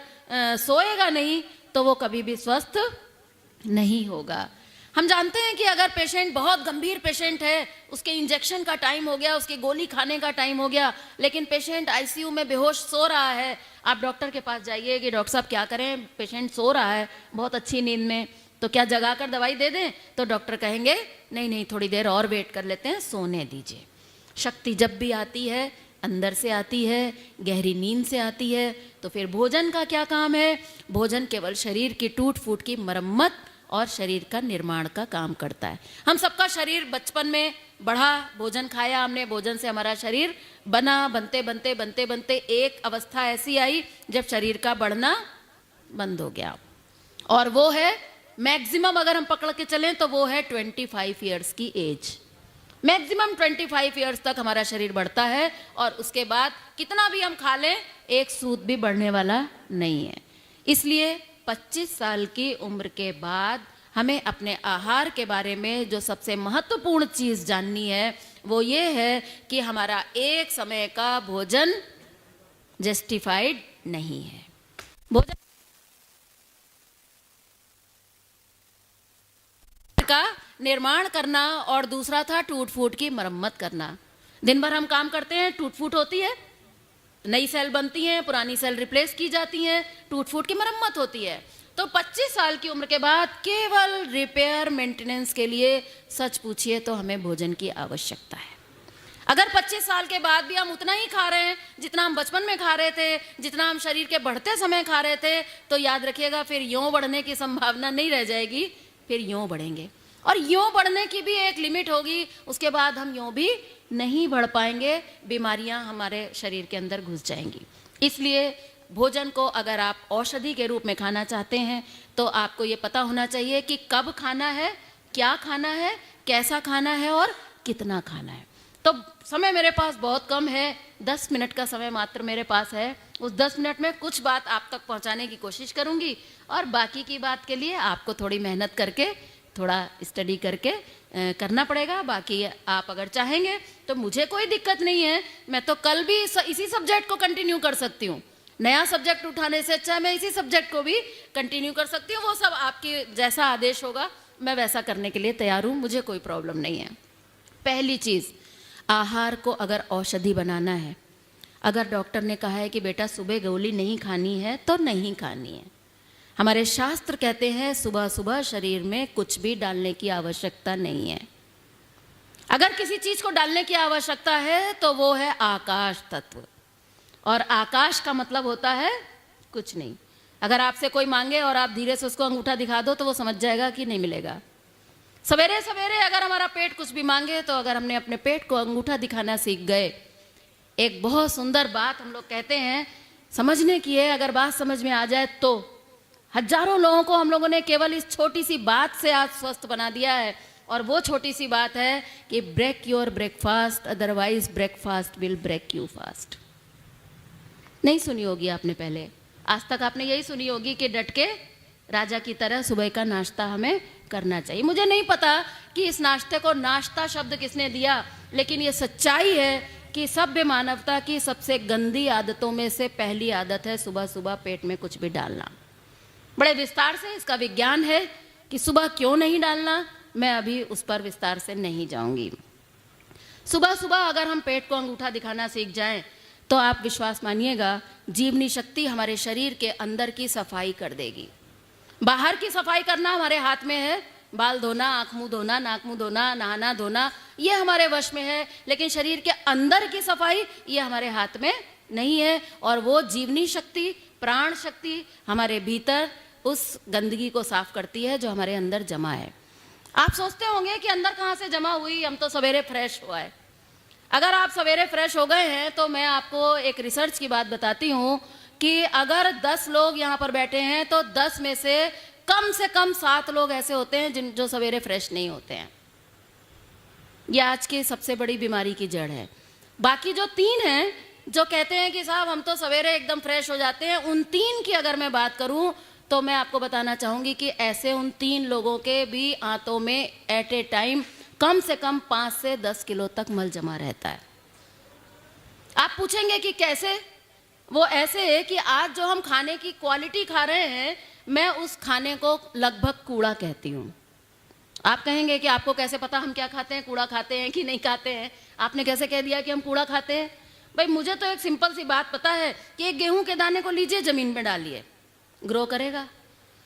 सोएगा नहीं तो वो कभी भी स्वस्थ नहीं होगा। हम जानते हैं कि अगर पेशेंट बहुत गंभीर पेशेंट है, उसके इंजेक्शन का टाइम हो गया, उसकी गोली खाने का टाइम हो गया, लेकिन पेशेंट आईसीयू में बेहोश सो रहा है, आप डॉक्टर के पास जाइए कि डॉक्टर साहब क्या करें, पेशेंट सो रहा है बहुत अच्छी नींद में, तो क्या जगा कर दवाई दे दें? तो डॉक्टर कहेंगे नहीं नहीं, थोड़ी देर और वेट कर लेते हैं, सोने दीजिए। शक्ति जब भी आती है अंदर से आती है, गहरी नींद से आती है। तो फिर भोजन का क्या काम है? भोजन केवल शरीर की टूट फूट की मरम्मत और शरीर का निर्माण का काम करता है। हम सबका शरीर बचपन में बढ़ा, भोजन खाया हमने, भोजन से हमारा शरीर बना, बनते बनते बनते बनते एक अवस्था ऐसी आई जब शरीर का बढ़ना बंद हो गया, और वो है मैक्सिमम, अगर हम पकड़ के चलें तो वो है 25 ईयर्स की एज। मैक्सिमम 25 ईयर्स तक हमारा शरीर बढ़ता है, और उसके बाद कितना भी हम खा लें एक सूत भी बढ़ने वाला नहीं है। इसलिए 25 साल की उम्र के बाद हमें अपने आहार के बारे में जो सबसे महत्वपूर्ण चीज़ जाननी है वो ये है कि हमारा एक समय का भोजन जस्टिफाइड नहीं है। भोजन का निर्माण करना और दूसरा था टूट फूट की मरम्मत करना। दिन भर हम काम करते हैं, टूट फूट होती है, नई सेल बनती हैं, पुरानी सेल रिप्लेस की जाती हैं, टूट फूट की मरम्मत होती है। तो 25 साल की उम्र के बाद केवल रिपेयर मेंटेनेंस के लिए सच पूछिए तो हमें भोजन की आवश्यकता है। अगर 25 साल के बाद भी हम उतना ही खा रहे हैं जितना हम बचपन में खा रहे थे, जितना हम शरीर के बढ़ते समय खा रहे थे, तो याद रखिएगा फिर यूं बढ़ने की संभावना नहीं रह जाएगी, फिर यूं बढ़ेंगे, और यूं बढ़ने की भी एक लिमिट होगी। उसके बाद हम यूं भी नहीं बढ़ पाएंगे, बीमारियां हमारे शरीर के अंदर घुस जाएंगी। इसलिए भोजन को अगर आप औषधि के रूप में खाना चाहते हैं तो आपको ये पता होना चाहिए कि कब खाना है, क्या खाना है, कैसा खाना है और कितना खाना है। तो समय मेरे पास बहुत कम है, 10 मिनट का समय मात्र मेरे पास है। उस 10 मिनट में कुछ बात आप तक पहुंचाने की कोशिश करूंगी, और बाकी की बात के लिए आपको थोड़ी मेहनत करके, थोड़ा स्टडी करके करना पड़ेगा। बाकी आप अगर चाहेंगे तो मुझे कोई दिक्कत नहीं है, मैं तो कल भी इसी सब्जेक्ट को कंटिन्यू कर सकती हूँ। नया सब्जेक्ट उठाने से अच्छा मैं इसी सब्जेक्ट को भी कंटिन्यू कर सकती हूँ। वो सब आपके जैसा आदेश होगा मैं वैसा करने के लिए तैयार हूँ, मुझे कोई प्रॉब्लम नहीं है। पहली चीज़, आहार को अगर औषधि बनाना है, अगर डॉक्टर ने कहा है कि बेटा सुबह गोली नहीं खानी है तो नहीं खानी है। हमारे शास्त्र कहते हैं सुबह सुबह शरीर में कुछ भी डालने की आवश्यकता नहीं है। अगर किसी चीज़ को डालने की आवश्यकता है तो वो है आकाश तत्व, और आकाश का मतलब होता है कुछ नहीं। अगर आपसे कोई मांगे और आप धीरे से उसको अंगूठा दिखा दो तो वो समझ जाएगा कि नहीं मिलेगा। सवेरे सवेरे अगर हमारा पेट कुछ भी मांगे तो अगर हमने अपने पेट को अंगूठा दिखाना सीख गए, एक बहुत सुंदर बात हम लोग कहते हैं, समझने की है, अगर बात समझ में आ जाए तो हजारों लोगों को हम लोगों ने केवल इस छोटी सी बात से आज स्वस्थ बना दिया है। और वो छोटी सी बात है कि break your breakfast, otherwise breakfast will break you fast. नहीं सुनी होगी आपने पहले, आज तक आपने यही सुनी होगी कि डट के राजा की तरह सुबह का नाश्ता हमें करना चाहिए। मुझे नहीं पता कि इस नाश्ते को नाश्ता शब्द किसने दिया, लेकिन ये सच्चाई है कि सभ्य मानवता की सबसे गंदी आदतों में से पहली आदत है सुबह सुबह पेट में कुछ भी डालना। बड़े विस्तार से इसका विज्ञान है कि सुबह क्यों नहीं डालना, मैं अभी उस पर विस्तार से नहीं जाऊंगी। सुबह सुबह अगर हम पेट को अंगूठा दिखाना सीख जाएं तो आप विश्वास मानिएगा जीवनी शक्ति हमारे शरीर के अंदर की सफाई कर देगी। बाहर की सफाई करना हमारे हाथ में है, बाल धोना, आँख मुँह धोना, नाक मुँह धोना, नहाना धोना, ये हमारे वश में है, लेकिन शरीर के अंदर की सफाई ये हमारे हाथ में नहीं है। और वो जीवनी शक्ति, प्राण शक्ति हमारे भीतर उस गंदगी को साफ करती है जो हमारे अंदर जमा है। आप सोचते होंगे कि अंदर कहाँ से जमा हुई, हम तो सवेरे फ्रेश हुआ है। अगर आप सवेरे फ्रेश हो गए हैं तो मैं आपको एक रिसर्च की बात बताती हूँ कि अगर 10 लोग यहाँ पर बैठे हैं तो 10 में से कम 7 लोग ऐसे होते हैं जो सवेरे फ्रेश नहीं होते हैं। यह आज की सबसे बड़ी बीमारी की जड़ है। बाकी जो 3 हैं जो कहते हैं कि साहब हम तो सवेरे एकदम फ्रेश हो जाते हैं, उन 3 की अगर मैं बात करूं तो मैं आपको बताना चाहूंगी कि ऐसे उन 3 लोगों के भी आंतों में एट ए टाइम कम से कम 5 से 10 किलो तक मल जमा रहता है। आप पूछेंगे कि कैसे? वो ऐसे है कि आज जो हम खाने की क्वालिटी खा रहे हैं, मैं उस खाने को लगभग कूड़ा कहती हूँ। आप कहेंगे कि आपको कैसे पता हम क्या खाते हैं, कूड़ा खाते हैं कि नहीं खाते हैं? आपने कैसे कह दिया कि हम कूड़ा खाते हैं? भाई मुझे तो एक सिंपल सी बात पता है कि एक गेहूं के दाने को लीजिए, जमीन में डालिए, ग्रो करेगा।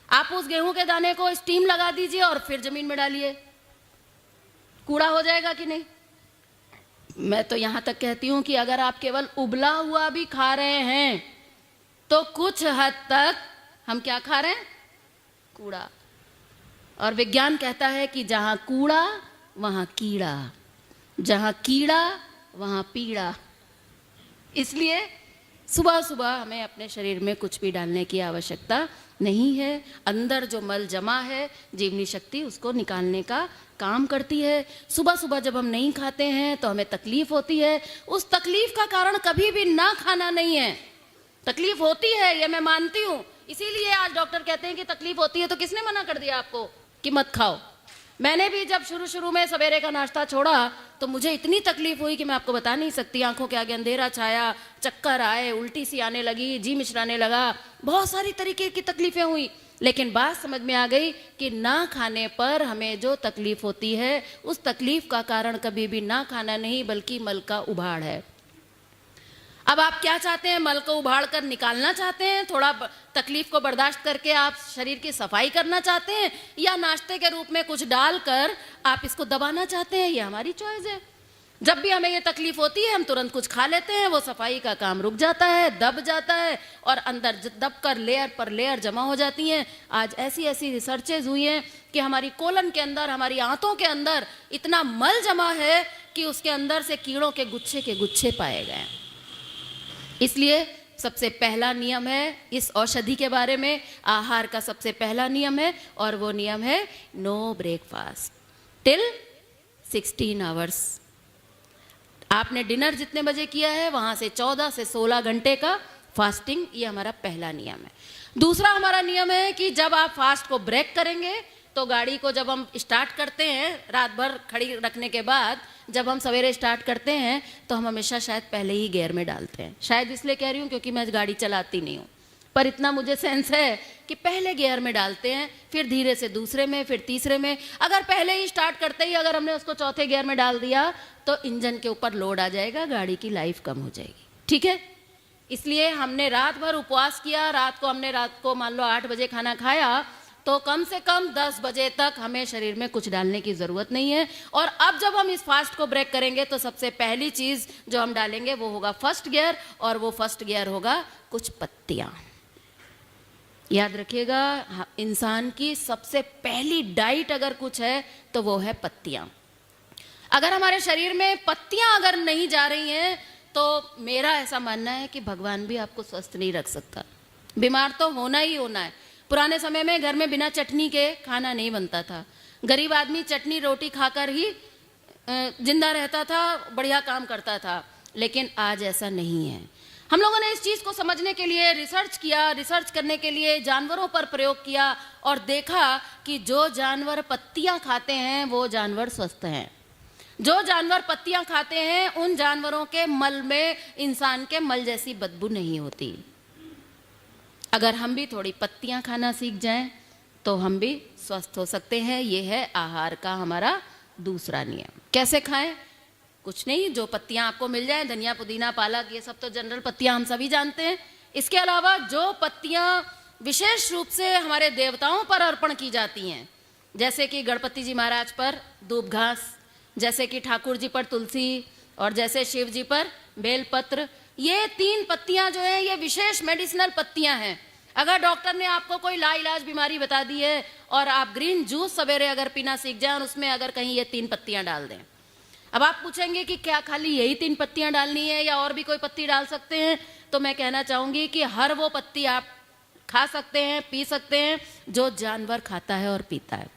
आप उस गेहूं के दाने को स्टीम लगा दीजिए और फिर जमीन में डालिए, कूड़ा हो जाएगा कि नहीं? मैं तो यहां तक कहती हूं कि अगर आप केवल उबला हुआ भी खा रहे हैं तो कुछ हद तक हम क्या खा रहे हैं? कूड़ा। और विज्ञान कहता है कि जहां कूड़ा वहां कीड़ा, जहां कीड़ा वहां पीड़ा। इसलिए सुबह सुबह हमें अपने शरीर में कुछ भी डालने की आवश्यकता नहीं है। अंदर जो मल जमा है, जीवनी शक्ति उसको निकालने का काम करती है। सुबह सुबह जब हम नहीं खाते हैं तो हमें तकलीफ होती है। उस तकलीफ का कारण कभी भी ना खाना नहीं है। तकलीफ होती है, ये मैं मानती हूँ, इसीलिए आज डॉक्टर कहते हैं कि तकलीफ होती है। तो किसने मना कर दिया आपको कि मत खाओ? मैंने भी जब शुरू में सवेरे का नाश्ता छोड़ा तो मुझे इतनी तकलीफ हुई कि मैं आपको बता नहीं सकती। आंखों के आगे अंधेरा छाया, चक्कर आए, उल्टी सी आने लगी, जी मिचलाने लगा, बहुत सारी तरीके की तकलीफें हुई। लेकिन बात समझ में आ गई कि ना खाने पर हमें जो तकलीफ होती है उस तकलीफ का कारण कभी भी ना खाना नहीं बल्कि मल का उभाड़ है। अब आप क्या चाहते हैं? मल को उभाड़ कर निकालना चाहते हैं? थोड़ा तकलीफ को बर्दाश्त करके आप शरीर की सफाई करना चाहते हैं, या नाश्ते के रूप में कुछ डालकर आप इसको दबाना चाहते हैं? ये हमारी चॉइस है। जब भी हमें ये तकलीफ होती है हम तुरंत कुछ खा लेते हैं, वो सफाई का काम रुक जाता है, दब जाता है और अंदर दब कर लेयर पर लेयर जमा हो जाती हैं। आज ऐसी ऐसी रिसर्चेज हुई हैं कि हमारी कोलन के अंदर, हमारी आंतों के अंदर इतना मल जमा है कि उसके अंदर से कीड़ों के गुच्छे पाए गए हैं। इसलिए सबसे पहला नियम है इस औषधि के बारे में, आहार का सबसे पहला नियम है और वो नियम है नो ब्रेकफास्ट टिल 16 आवर्स। आपने डिनर जितने बजे किया है वहां से 14 से 16 घंटे का फास्टिंग, ये हमारा पहला नियम है। दूसरा हमारा नियम है कि जब आप फास्ट को ब्रेक करेंगे तो गाड़ी को जब हम स्टार्ट करते हैं, रात भर खड़ी रखने के बाद जब हम सवेरे स्टार्ट करते हैं तो हम हमेशा शायद पहले ही गियर में डालते हैं। शायद इसलिए कह रही हूँ क्योंकि मैं गाड़ी चलाती नहीं हूँ, पर इतना मुझे सेंस है कि पहले गियर में डालते हैं, फिर धीरे से दूसरे में, फिर तीसरे में। अगर पहले ही स्टार्ट करते ही अगर हमने उसको चौथे गियर में डाल दिया तो इंजन के ऊपर लोड आ जाएगा, गाड़ी की लाइफ कम हो जाएगी। ठीक है, इसलिए हमने रात भर उपवास किया, रात को मान लो 8 बजे खाना खाया तो कम से कम 10 बजे तक हमें शरीर में कुछ डालने की ज़रूरत नहीं है। और अब जब हम इस फास्ट को ब्रेक करेंगे तो सबसे पहली चीज़ जो हम डालेंगे वो होगा फर्स्ट गियर, और वो फर्स्ट गियर होगा कुछ पत्तियाँ। याद रखिएगा, इंसान की सबसे पहली डाइट अगर कुछ है तो वो है पत्तियाँ। अगर हमारे शरीर में पत्तियाँ अगर नहीं जा रही हैं तो मेरा ऐसा मानना है कि भगवान भी आपको स्वस्थ नहीं रख सकता। बीमार तो होना ही होना है। पुराने समय में घर में बिना चटनी के खाना नहीं बनता था। गरीब आदमी चटनी रोटी खाकर ही जिंदा रहता था, बढ़िया काम करता था। लेकिन आज ऐसा नहीं है। हम लोगों ने इस चीज़ को समझने के लिए रिसर्च किया, रिसर्च करने के लिए जानवरों पर प्रयोग किया और देखा कि जो जानवर पत्तियां खाते हैं वो जानवर स्वस्थ हैं। जो जानवर पत्तियां खाते हैं उन जानवरों के मल में इंसान के मल जैसी बदबू नहीं होती। अगर हम भी थोड़ी पत्तियां खाना सीख जाएं तो हम भी स्वस्थ हो सकते हैं। ये है आहार का हमारा दूसरा नियम। कैसे खाएं? कुछ नहीं, जो पत्तियां आपको मिल जाए, धनिया, पुदीना, पालक, ये सब तो जनरल पत्तियां हम सभी जानते हैं। इसके अलावा जो पत्तियां विशेष रूप से हमारे देवताओं पर अर्पण की जाती हैं, जैसे कि गणपति जी महाराज पर दूब घास, जैसे कि ठाकुर जी पर तुलसी और जैसे शिव जी पर बेलपत्र, ये 3 पत्तियां जो है ये विशेष मेडिसिनल पत्तियां हैं। अगर डॉक्टर ने आपको कोई लाइलाज बीमारी बता दी है और आप ग्रीन जूस सवेरे अगर पीना सीख जाएं और उसमें अगर कहीं ये 3 पत्तियां डाल दें। अब आप पूछेंगे कि क्या खाली यही 3 पत्तियां डालनी है या और भी कोई पत्ती डाल सकते हैं? तो मैं कहना चाहूंगी कि हर वो पत्ती आप खा सकते हैं, पी सकते हैं जो जानवर खाता है और पीता है।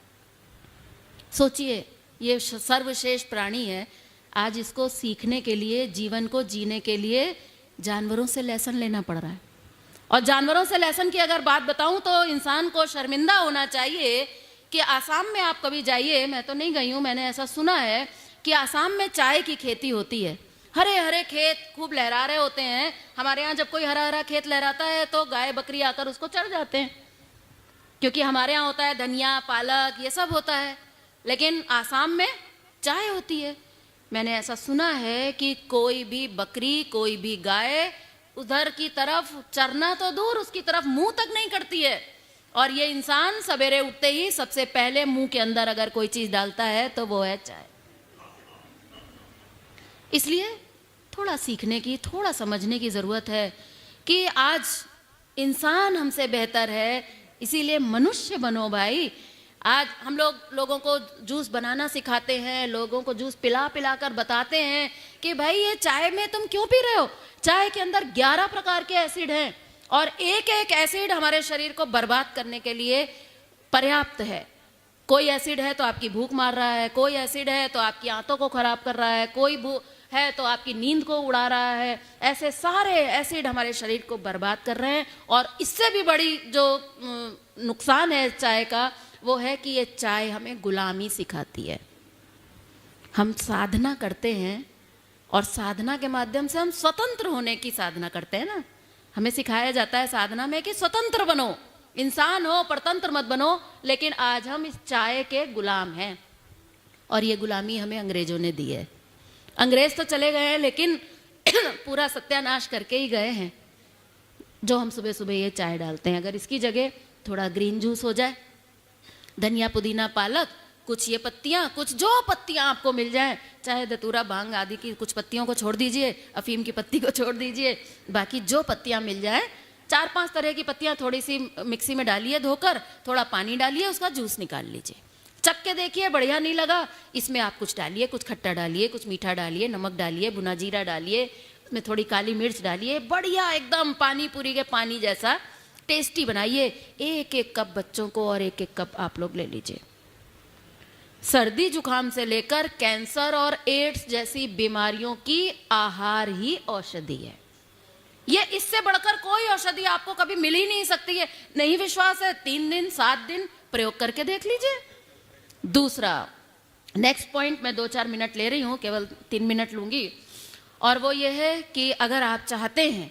सोचिए, ये सर्वश्रेष्ठ प्राणी है, आज इसको सीखने के लिए, जीवन को जीने के लिए जानवरों से लेसन लेना पड़ रहा है। और जानवरों से लेसन की अगर बात बताऊं तो इंसान को शर्मिंदा होना चाहिए कि आसाम में आप कभी जाइए, मैं तो नहीं गई हूं, मैंने ऐसा सुना है कि आसाम में चाय की खेती होती है। हरे हरे खेत खूब लहरा रहे होते हैं। हमारे यहाँ जब कोई हरा हरा खेत लहराता है तो गाय बकरी आकर उसको चढ़ जाते हैं, क्योंकि हमारे यहाँ होता है धनिया, पालक, ये सब होता है। लेकिन आसाम में चाय होती है। मैंने ऐसा सुना है कि कोई भी बकरी, कोई भी गाय उधर की तरफ चरना तो दूर, उसकी तरफ मुंह तक नहीं करती है। और ये इंसान सवेरे उठते ही सबसे पहले मुंह के अंदर अगर कोई चीज डालता है तो वो है चाय। इसलिए थोड़ा सीखने की, थोड़ा समझने की जरूरत है कि आज इंसान हमसे बेहतर है, इसीलिए मनुष्य बनो भाई। आज हम लोगों को जूस बनाना सिखाते हैं, लोगों को जूस पिला पिला कर बताते हैं कि भाई ये चाय में तुम क्यों पी रहे हो। चाय के अंदर 11 प्रकार के एसिड हैं और एक एक एसिड हमारे शरीर को बर्बाद करने के लिए पर्याप्त है। कोई एसिड है तो आपकी भूख मार रहा है, कोई एसिड है तो आपकी आंतों को खराब कर रहा है, कोई है तो आपकी नींद को उड़ा रहा है। ऐसे सारे एसिड हमारे शरीर को बर्बाद कर रहे हैं। और इससे भी बड़ी जो नुकसान है चाय का, वो है कि ये चाय हमें गुलामी सिखाती है। हम साधना करते हैं और साधना के माध्यम से हम स्वतंत्र होने की साधना करते हैं ना। हमें सिखाया जाता है साधना में कि स्वतंत्र बनो, इंसान हो, परतंत्र मत बनो। लेकिन आज हम इस चाय के गुलाम हैं और ये गुलामी हमें अंग्रेजों ने दी है। अंग्रेज तो चले गए हैं लेकिन पूरा सत्यानाश करके ही गए हैं। जो हम सुबह सुबह ये चाय डालते हैं, अगर इसकी जगह थोड़ा ग्रीन जूस हो जाए, धनिया, पुदीना, पालक, कुछ ये पत्तियां, कुछ जो पत्तियां आपको मिल जाएं, चाहे धतूरा, भांग आदि की कुछ पत्तियों को छोड़ दीजिए, अफीम की पत्ती को छोड़ दीजिए, बाकी जो पत्तियां मिल जाएं, 4-5 तरह की पत्तियां थोड़ी सी मिक्सी में डालिए, धोकर थोड़ा पानी डालिए, उसका जूस निकाल लीजिए, चख के देखिए, बढ़िया नहीं लगा, इसमें आप कुछ डालिए, कुछ खट्टा डालिए, कुछ मीठा डालिए, नमक डालिए, भुना जीरा डालिए, उसमें थोड़ी काली मिर्च डालिए, बढ़िया एकदम पानी पूरी के पानी जैसा टेस्टी बनाइए। एक एक कप बच्चों को और एक एक कप आप लोग ले लीजिए। सर्दी जुकाम से लेकर कैंसर और एड्स जैसी बीमारियों की आहार ही औषधि है। ये इससे बढ़कर कोई औषधि आपको कभी मिल ही नहीं सकती है। नहीं विश्वास है, 3 दिन 7 दिन प्रयोग करके देख लीजिए। दूसरा नेक्स्ट पॉइंट, मैं 2-4 मिनट ले रही हूं, केवल 3 मिनट लूंगी, और वो ये है कि अगर आप चाहते हैं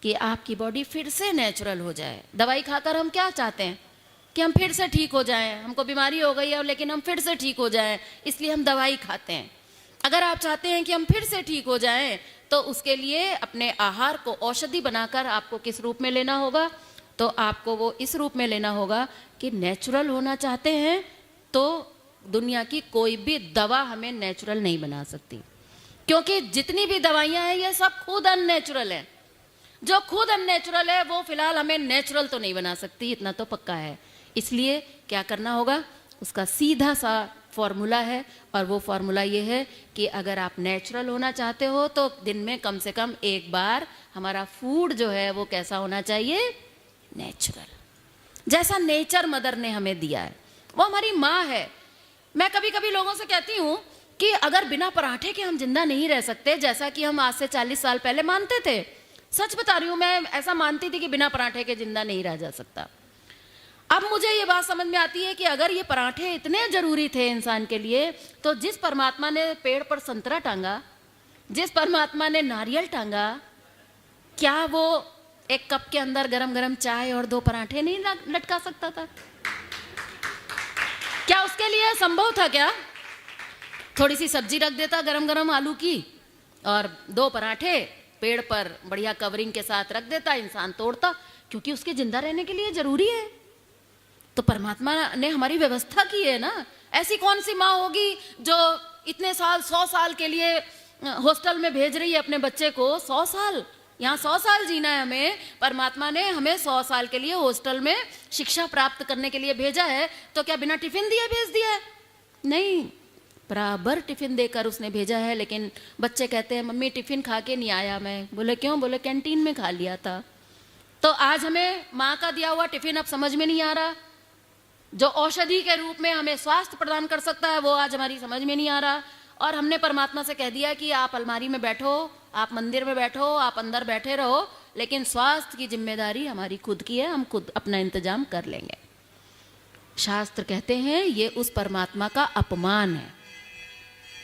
कि आपकी बॉडी फिर से नेचुरल हो जाए, दवाई खाकर हम क्या चाहते हैं कि हम फिर से ठीक हो जाएं, हमको बीमारी हो गई है लेकिन हम फिर से ठीक हो जाएं, इसलिए हम दवाई खाते हैं। अगर आप चाहते हैं कि हम फिर से ठीक हो जाएं तो उसके लिए अपने आहार को औषधि बनाकर आपको किस रूप में लेना होगा, तो आपको वो इस रूप में लेना होगा कि नेचुरल होना चाहते हैं तो दुनिया की कोई भी दवा हमें नेचुरल नहीं बना सकती, क्योंकि जितनी भी दवाइयां हैं ये सब खुद अननेचुरल है। जो खुद अननेचुरल है वो फिलहाल हमें नेचुरल तो नहीं बना सकती, इतना तो पक्का है। इसलिए क्या करना होगा, उसका सीधा सा फॉर्मूला है, और वो फॉर्मूला ये है कि अगर आप नेचुरल होना चाहते हो तो दिन में कम से कम एक बार हमारा फूड जो है वो कैसा होना चाहिए, नेचुरल, जैसा नेचर मदर ने हमें दिया है, वो हमारी माँ है। मैं कभी कभी लोगों से कहती हूँ कि अगर बिना पराठे के हम जिंदा नहीं रह सकते, जैसा कि हम आज से 40 साल पहले मानते थे, सच बता रही हूँ, मैं ऐसा मानती थी कि बिना पराठे के जिंदा नहीं रह जा सकता। अब मुझे ये बात समझ में आती है कि अगर ये पराठे इतने जरूरी थे इंसान के लिए, तो जिस परमात्मा ने पेड़ पर संतरा टांगा, जिस परमात्मा ने नारियल टांगा, क्या वो एक कप के अंदर गरम गरम चाय और 2 पराठे नहीं लटका सकता था? क्या उसके लिए संभव था? क्या थोड़ी सी सब्जी रख देता गरम गरम आलू की और 2 पराठे पेड़ पर बढ़िया कवरिंग के साथ रख देता, इंसान तोड़ता, क्योंकि उसके जिंदा रहने के लिए जरूरी है। तो परमात्मा ने हमारी व्यवस्था की है ना। ऐसी कौन सी माँ होगी जो इतने साल, 100 साल के लिए हॉस्टल में भेज रही है अपने बच्चे को? 100 साल, यहाँ 100 साल जीना है हमें, परमात्मा ने हमें 100 साल के लिए हॉस्टल में शिक्षा प्राप्त करने के लिए भेजा है, तो क्या बिना टिफिन दिए भेज दिया है? नहीं, बराबर टिफिन देकर उसने भेजा है। लेकिन बच्चे कहते हैं मम्मी टिफिन खा के नहीं आया मैं। बोले क्यों? बोले कैंटीन में खा लिया था। तो आज हमें माँ का दिया हुआ टिफिन अब समझ में नहीं आ रहा, जो औषधि के रूप में हमें स्वास्थ्य प्रदान कर सकता है वो आज हमारी समझ में नहीं आ रहा। और हमने परमात्मा से कह दिया कि आप अलमारी में बैठो, आप मंदिर में बैठो, आप अंदर बैठे रहो, लेकिन स्वास्थ्य की जिम्मेदारी हमारी खुद की है, हम खुद अपना इंतजाम कर लेंगे। शास्त्र कहते हैं ये उस परमात्मा का अपमान है।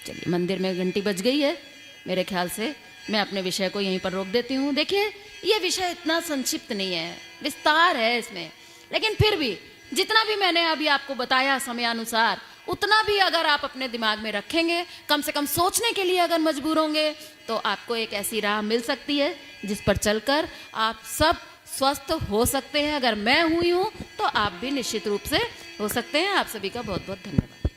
चलिए, मंदिर में घंटी बज गई है, मेरे ख्याल से मैं अपने विषय को यहीं पर रोक देती हूँ। देखिए, ये विषय इतना संक्षिप्त नहीं है, विस्तार है इसमें, लेकिन फिर भी जितना भी मैंने अभी आपको बताया समयानुसार, उतना भी अगर आप अपने दिमाग में रखेंगे, कम से कम सोचने के लिए अगर मजबूर होंगे, तो आपको एक ऐसी राह मिल सकती है जिस पर चलकर आप सब स्वस्थ हो सकते हैं। अगर मैं हुई हूँ तो आप भी निश्चित रूप से हो सकते हैं। आप सभी का बहुत बहुत धन्यवाद।